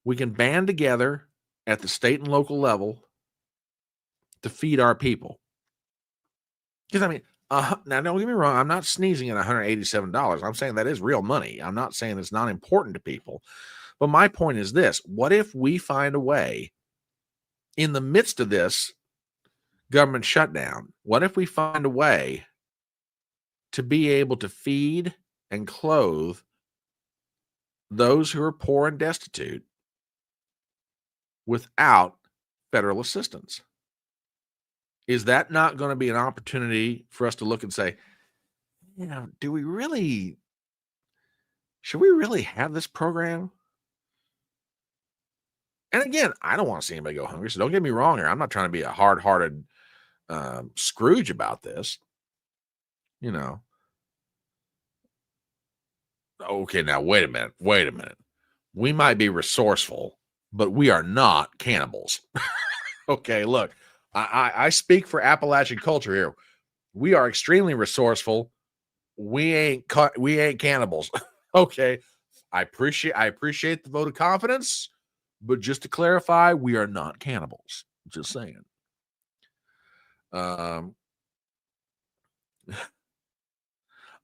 we can band together at the state and local level to feed our people? Because, I mean, now don't get me wrong, I'm not sneezing at $187. I'm saying that is real money. I'm not saying it's not important to people. But my point is this: what if we find a way in the midst of this government shutdown? What if we find a way to be able to feed and clothe those who are poor and destitute without federal assistance? Is that not going to be an opportunity for us to look and say, should we really have this program? And again, I don't want to see anybody go hungry, so don't get me wrong here. I'm not trying to be a hard-hearted Scrooge about this. Okay, now wait a minute. We might be resourceful, but we are not cannibals. Okay, look, I speak for Appalachian culture here. We are extremely resourceful. We ain't cannibals. Okay, I appreciate the vote of confidence, but just to clarify, we are not cannibals. Just saying. Oh,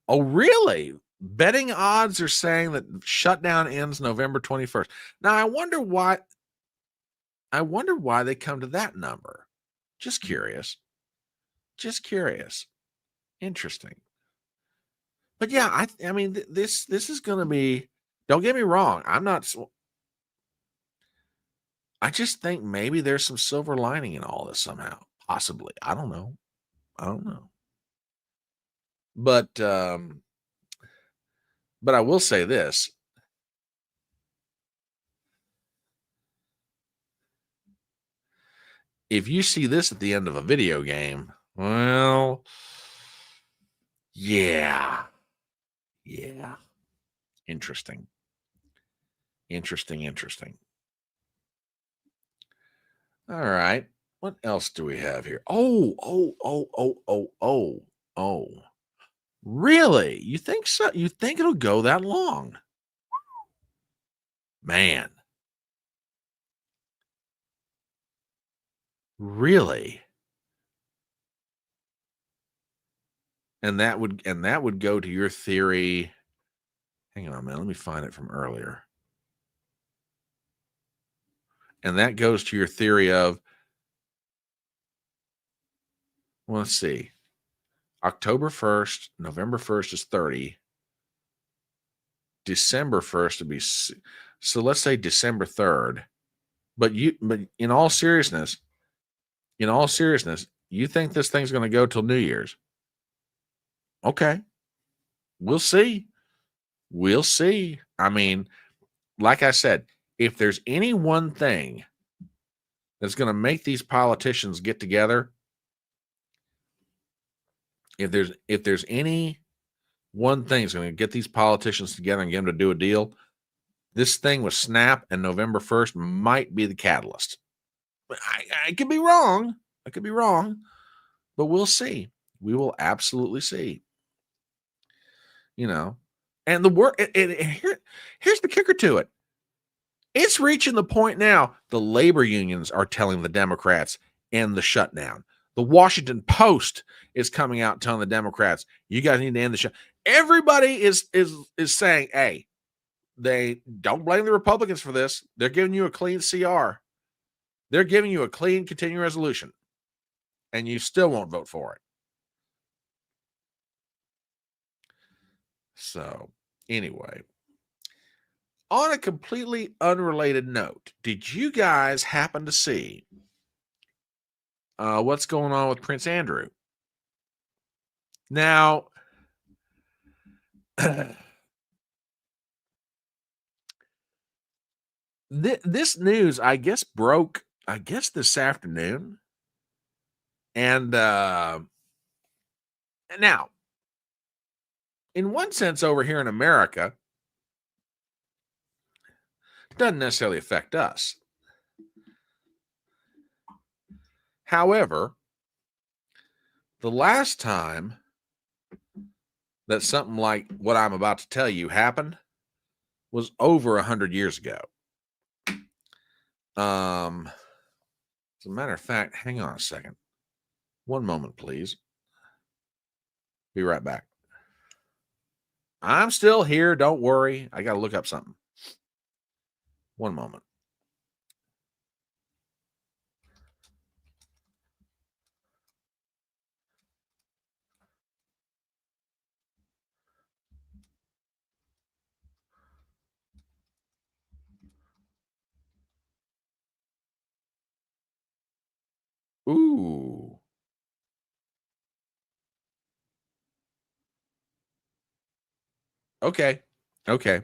really? Betting odds are saying that shutdown ends November 21st. Now, I wonder why they come to that number. Just curious. Interesting. But yeah, I mean, this is going to be, don't get me wrong. I just think maybe there's some silver lining in all this somehow. Possibly. I don't know. But I will say this. If you see this at the end of a video game, well, yeah. Interesting. All right. What else do we have here? Oh. Really? You think so? You think it'll go that long? Man. Really? And that would go to your theory. Hang on a minute. Let me find it from earlier. And that goes to your theory of, well, let's see. October 1st, November 1st is 30. December 1st would be, so let's say December 3rd. But in all seriousness, you think this thing's going to go till New Year's? Okay. We'll see. I mean, like I said, if there's any one thing that's going to make these politicians get together, if there's any one thing that's going to get these politicians together and get them to do a deal, this thing with SNAP and November 1st might be the catalyst. But I could be wrong. But we'll see. We will absolutely see. And the work. Here's the kicker to it. It's reaching the point now. The labor unions are telling the Democrats end the shutdown. The Washington Post is coming out telling the Democrats, you guys need to end the shutdown. Everybody is saying, hey, they don't blame the Republicans for this. They're giving you a clean CR. They're giving you a clean continuing resolution. And you still won't vote for it. So, anyway, on a completely unrelated note, did you guys happen to see what's going on with Prince Andrew? Now, this news, I guess, broke, this afternoon. And now, in one sense, over here in America, it doesn't necessarily affect us. However, the last time that something like what I'm about to tell you happened was over 100 years ago. As a matter of fact, hang on a second. One moment, please. Be right back. I'm still here. Don't worry. I got to look up something. One moment. Ooh. Okay. Okay.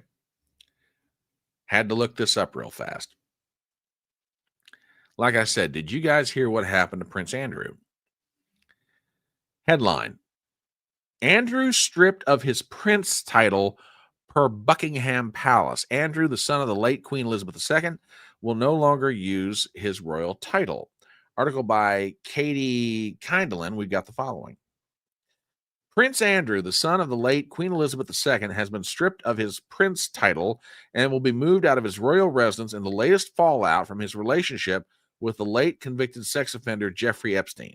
Had to look this up real fast. Like I said, did you guys hear what happened to Prince Andrew? Headline: Andrew stripped of his prince title per Buckingham Palace. Andrew, the son of the late Queen Elizabeth II, will no longer use his royal title. Article by Katie Kindelin. We've got the following. Prince Andrew, the son of the late Queen Elizabeth II, has been stripped of his prince title and will be moved out of his royal residence in the latest fallout from his relationship with the late convicted sex offender Jeffrey Epstein.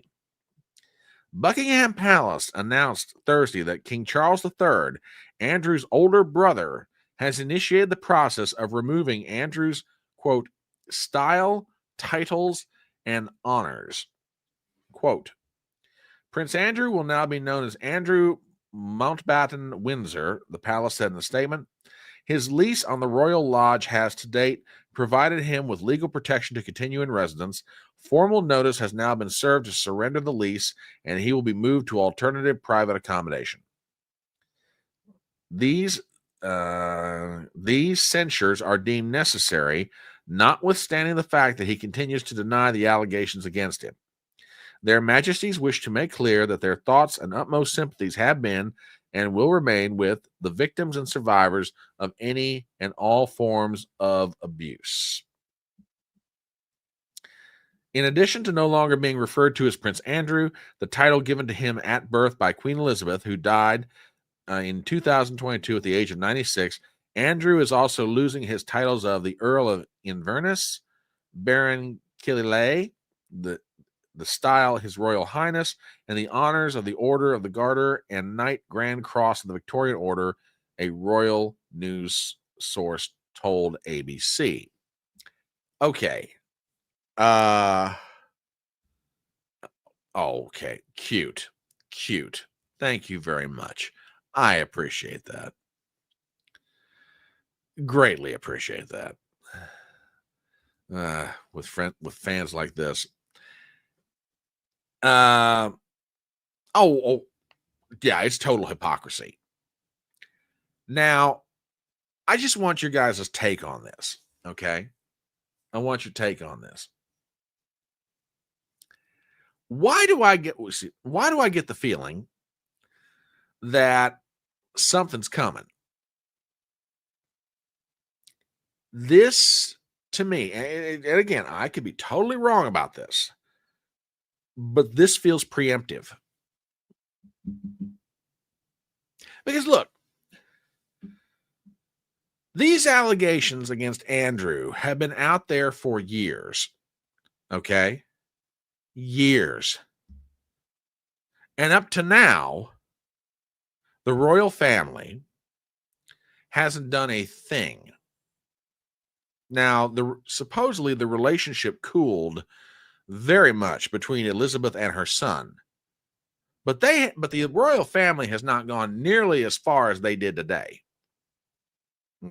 Buckingham Palace announced Thursday that King Charles III, Andrew's older brother, has initiated the process of removing Andrew's, quote, style, titles, and honors. Quote, Prince Andrew will now be known as Andrew Mountbatten Windsor, the palace said in a statement. His lease on the Royal Lodge has to date provided him with legal protection to continue in residence. Formal notice has now been served to surrender the lease, and he will be moved to alternative private accommodation. These censures are deemed necessary, notwithstanding the fact that he continues to deny the allegations against him. Their Majesties wish to make clear that their thoughts and utmost sympathies have been and will remain with the victims and survivors of any and all forms of abuse. In addition to no longer being referred to as Prince Andrew, the title given to him at birth by Queen Elizabeth, who died in 2022 at the age of 96, Andrew is also losing his titles of the Earl of Inverness, Baron Killyleagh, the style His Royal Highness, and the honors of the Order of the Garter and Knight Grand Cross of the Victorian Order, a royal news source told ABC. Okay. Okay. Cute. Thank you very much. I appreciate that. Greatly appreciate that. With fans like this. Yeah, it's total hypocrisy. Now, I just want your guys' take on this, okay? I want your take on this. Why do I get the feeling that something's coming? This, to me, and again, I could be totally wrong about this, but this feels preemptive. Because look, these allegations against Andrew have been out there for years. Okay? Years. And up to now, the royal family hasn't done a thing. Now, supposedly the relationship cooled very much between Elizabeth and her son. But the royal family has not gone nearly as far as they did today.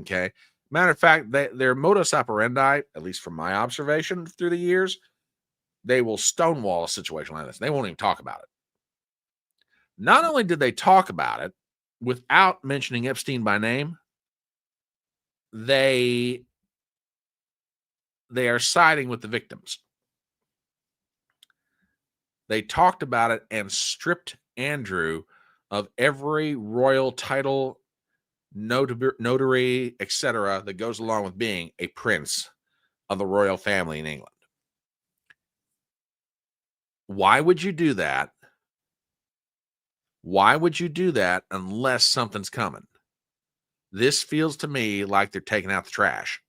Okay. Matter of fact, their modus operandi, at least from my observation through the years, they will stonewall a situation like this. They won't even talk about it. Not only did they talk about it without mentioning Epstein by name, they are siding with the victims. They talked about it and stripped Andrew of every royal title, notary, etc., that goes along with being a prince of the royal family in England. Why would you do that? Why would you do that unless something's coming? This feels to me like they're taking out the trash.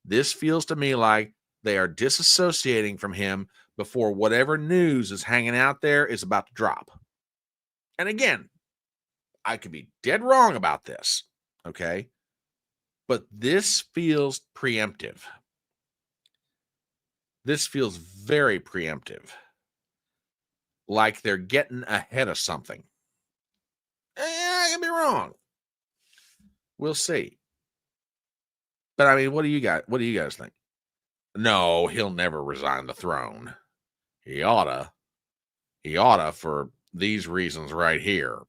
This feels to me like they are disassociating from him before whatever news is hanging out there is about to drop. And again, I could be dead wrong about this, okay? But this feels preemptive. This feels very preemptive. Like they're getting ahead of something. I can be wrong. We'll see. But I mean, what do you guys think? No, he'll never resign the throne. He oughta for these reasons right here.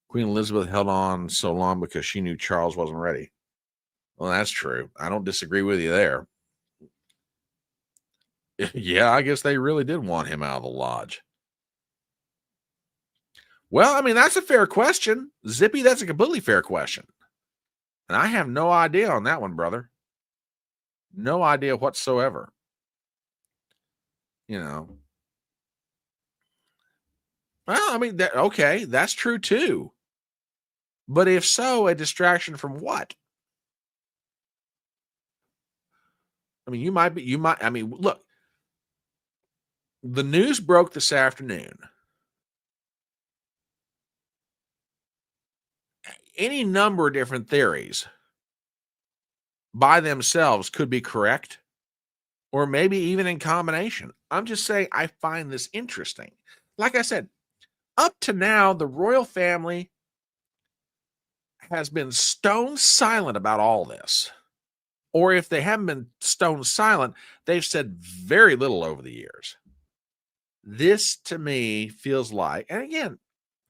Queen Elizabeth held on so long because she knew Charles wasn't ready. Well, that's true. I don't disagree with you there. Yeah, I guess they really did want him out of the lodge. Well, I mean, that's a fair question. Zippy, that's a completely fair question. And I have no idea on that one, brother. No idea whatsoever. You know. Well, I mean, okay, that's true too. But if so, a distraction from what? I mean, I mean, look, the news broke this afternoon. Any number of different theories by themselves could be correct, or maybe even in combination. I'm just saying I find this interesting. Like I said, up to now, the royal family has been stone silent about all this. Or if they haven't been stone silent, they've said very little over the years. This to me feels like, and again,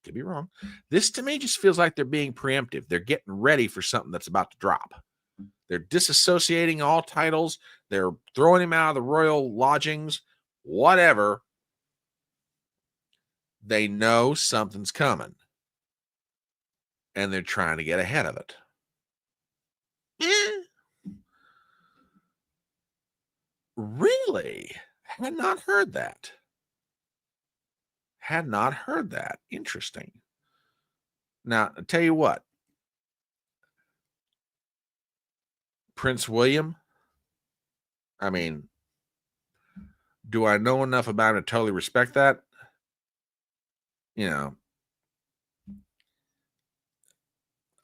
could be wrong, this to me just feels like they're being preemptive. They're getting ready for something that's about to drop. They're disassociating all titles. They're throwing him out of the royal lodgings, whatever. They know something's coming. And they're trying to get ahead of it. Really? Had not heard that. Had not heard that. Interesting. Now, I'll tell you what. Prince William, I mean, do I know enough about him to totally respect that? You know,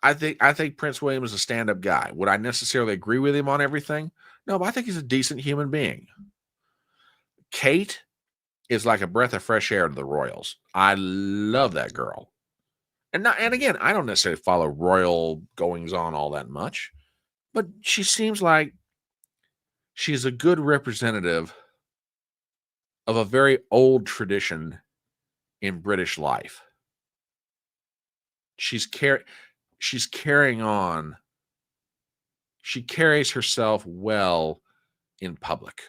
I think Prince William is a stand-up guy. Would I necessarily agree with him on everything? No, but I think he's a decent human being. Kate is like a breath of fresh air to the royals. I love that girl. And again, I don't necessarily follow royal goings on all that much, but she seems like she's a good representative of a very old tradition in British life. She's carrying on. She carries herself well in public.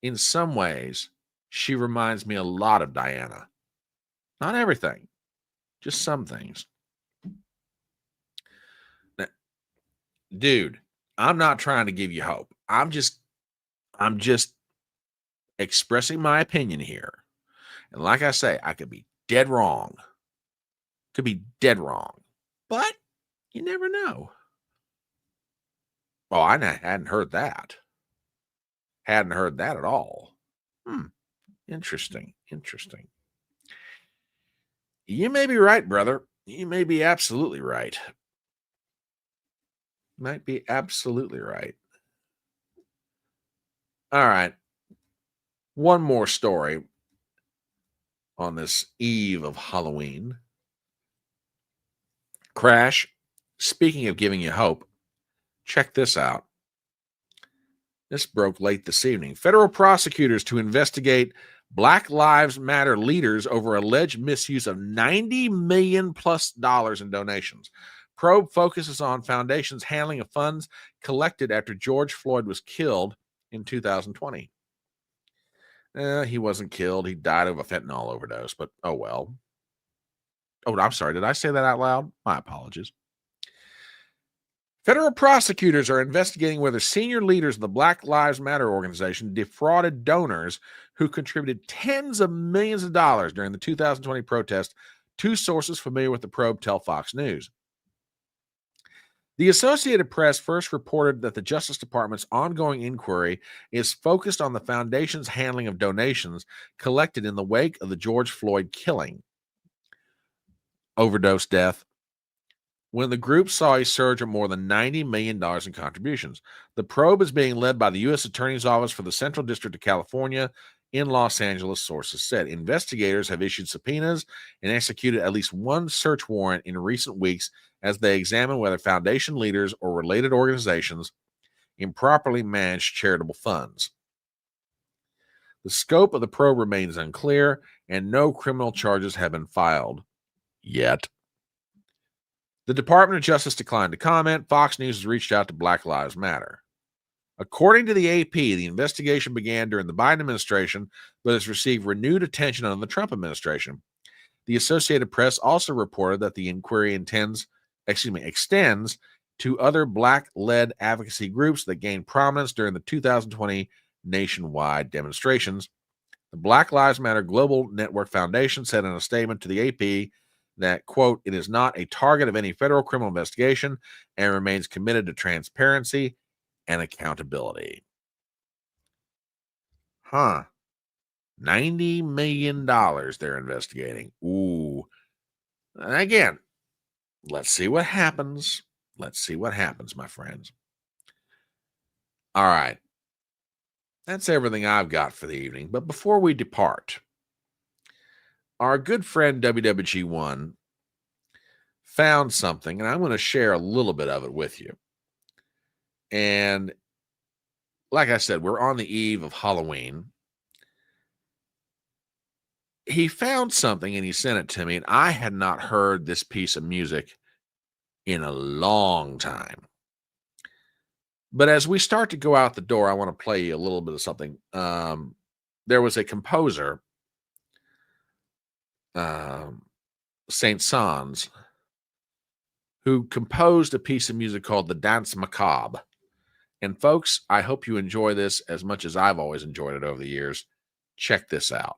In some ways, she reminds me a lot of Diana. Not everything, just some things. Now, dude, I'm not trying to give you hope. I'm just expressing my opinion here. And like I say, I could be dead wrong. Could be dead wrong. But you never know. Oh, I hadn't heard that. Hadn't heard that at all. Interesting. You may be right, brother. You may be absolutely right. Might be absolutely right. All right. One more story on this eve of Halloween. Crash, speaking of giving you hope, check this out. This broke late this evening. Federal prosecutors to investigate Black Lives Matter leaders over alleged misuse of $90 million plus in donations. Probe focuses on foundations handling of funds collected after George Floyd was killed in 2020. He wasn't killed. He died of a fentanyl overdose, but oh well. Oh, I'm sorry. Did I say that out loud? My apologies. Federal prosecutors are investigating whether senior leaders of the Black Lives Matter organization defrauded donors who contributed tens of millions of dollars during the 2020 protest. Two sources familiar with the probe tell Fox News. The Associated Press first reported that the Justice Department's ongoing inquiry is focused on the foundation's handling of donations collected in the wake of the George Floyd killing. overdose death, when the group saw a surge of more than $90 million in contributions. The probe is being led by the U.S. Attorney's Office for the Central District of California in Los Angeles, sources said. Investigators have issued subpoenas and executed at least one search warrant in recent weeks as they examine whether foundation leaders or related organizations improperly managed charitable funds. The scope of the probe remains unclear, and no criminal charges have been filed yet. The Department of Justice declined to comment. Fox News has reached out to Black Lives Matter. According to the AP, the investigation began during the Biden administration, but has received renewed attention under the Trump administration. The Associated Press also reported that the inquiry extends to other Black-led advocacy groups that gained prominence during the 2020 nationwide demonstrations. The Black Lives Matter Global Network Foundation said in a statement to the AP that, quote, it is not a target of any federal criminal investigation and remains committed to transparency and accountability. $90 million they're investigating. Ooh. And again, let's see what happens. Let's see what happens, my friends. All right. That's everything I've got for the evening. But before we depart, our good friend WWG1 found something, and I'm going to share a little bit of it with you. And like I said, we're on the eve of Halloween. He found something and he sent it to me, and I had not heard this piece of music in a long time. But as we start to go out the door, I want to play you a little bit of something. There was a composer, Saint Saëns, who composed a piece of music called The Dance Macabre. And folks, I hope you enjoy this as much as I've always enjoyed it over the years. Check this out.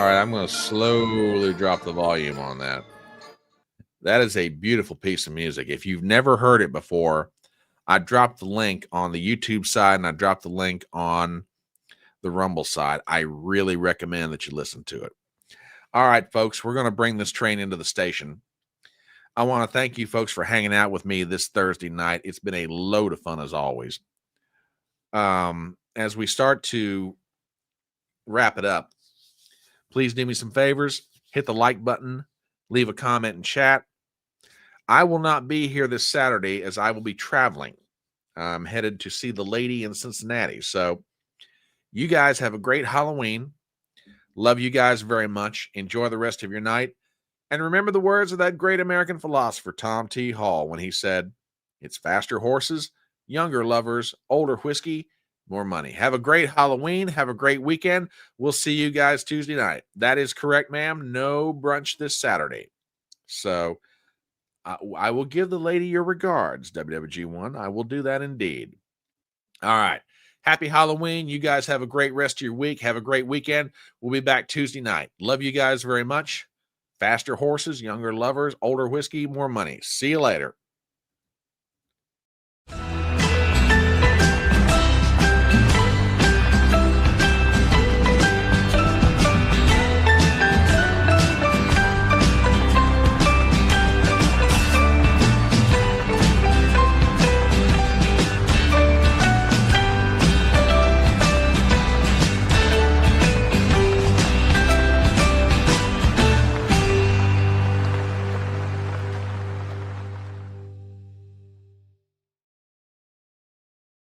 right, I'm going to slowly drop the volume on that. That is a beautiful piece of music. If you've never heard it before, I dropped the link on the YouTube side and I dropped the link on the Rumble side. I really recommend that you listen to it. All right, folks, we're going to bring this train into the station. I want to thank you folks for hanging out with me this Thursday night. It's been a load of fun as always. As we start to wrap it up, please do me some favors. Hit the like button, leave a comment in chat. I will not be here this Saturday as I will be traveling. I'm headed to see the lady in Cincinnati. So you guys have a great Halloween. Love you guys very much. Enjoy the rest of your night. And remember the words of that great American philosopher, Tom T. Hall, when he said, it's faster horses, younger lovers, older whiskey, more money. Have a great Halloween. Have a great weekend. We'll see you guys Tuesday night. That is correct, ma'am. No brunch this Saturday. So I will give the lady your regards, WWG1. I will do that indeed. All right. Happy Halloween. You guys have a great rest of your week. Have a great weekend. We'll be back Tuesday night. Love you guys very much. Faster horses, younger lovers, older whiskey, more money. See you later.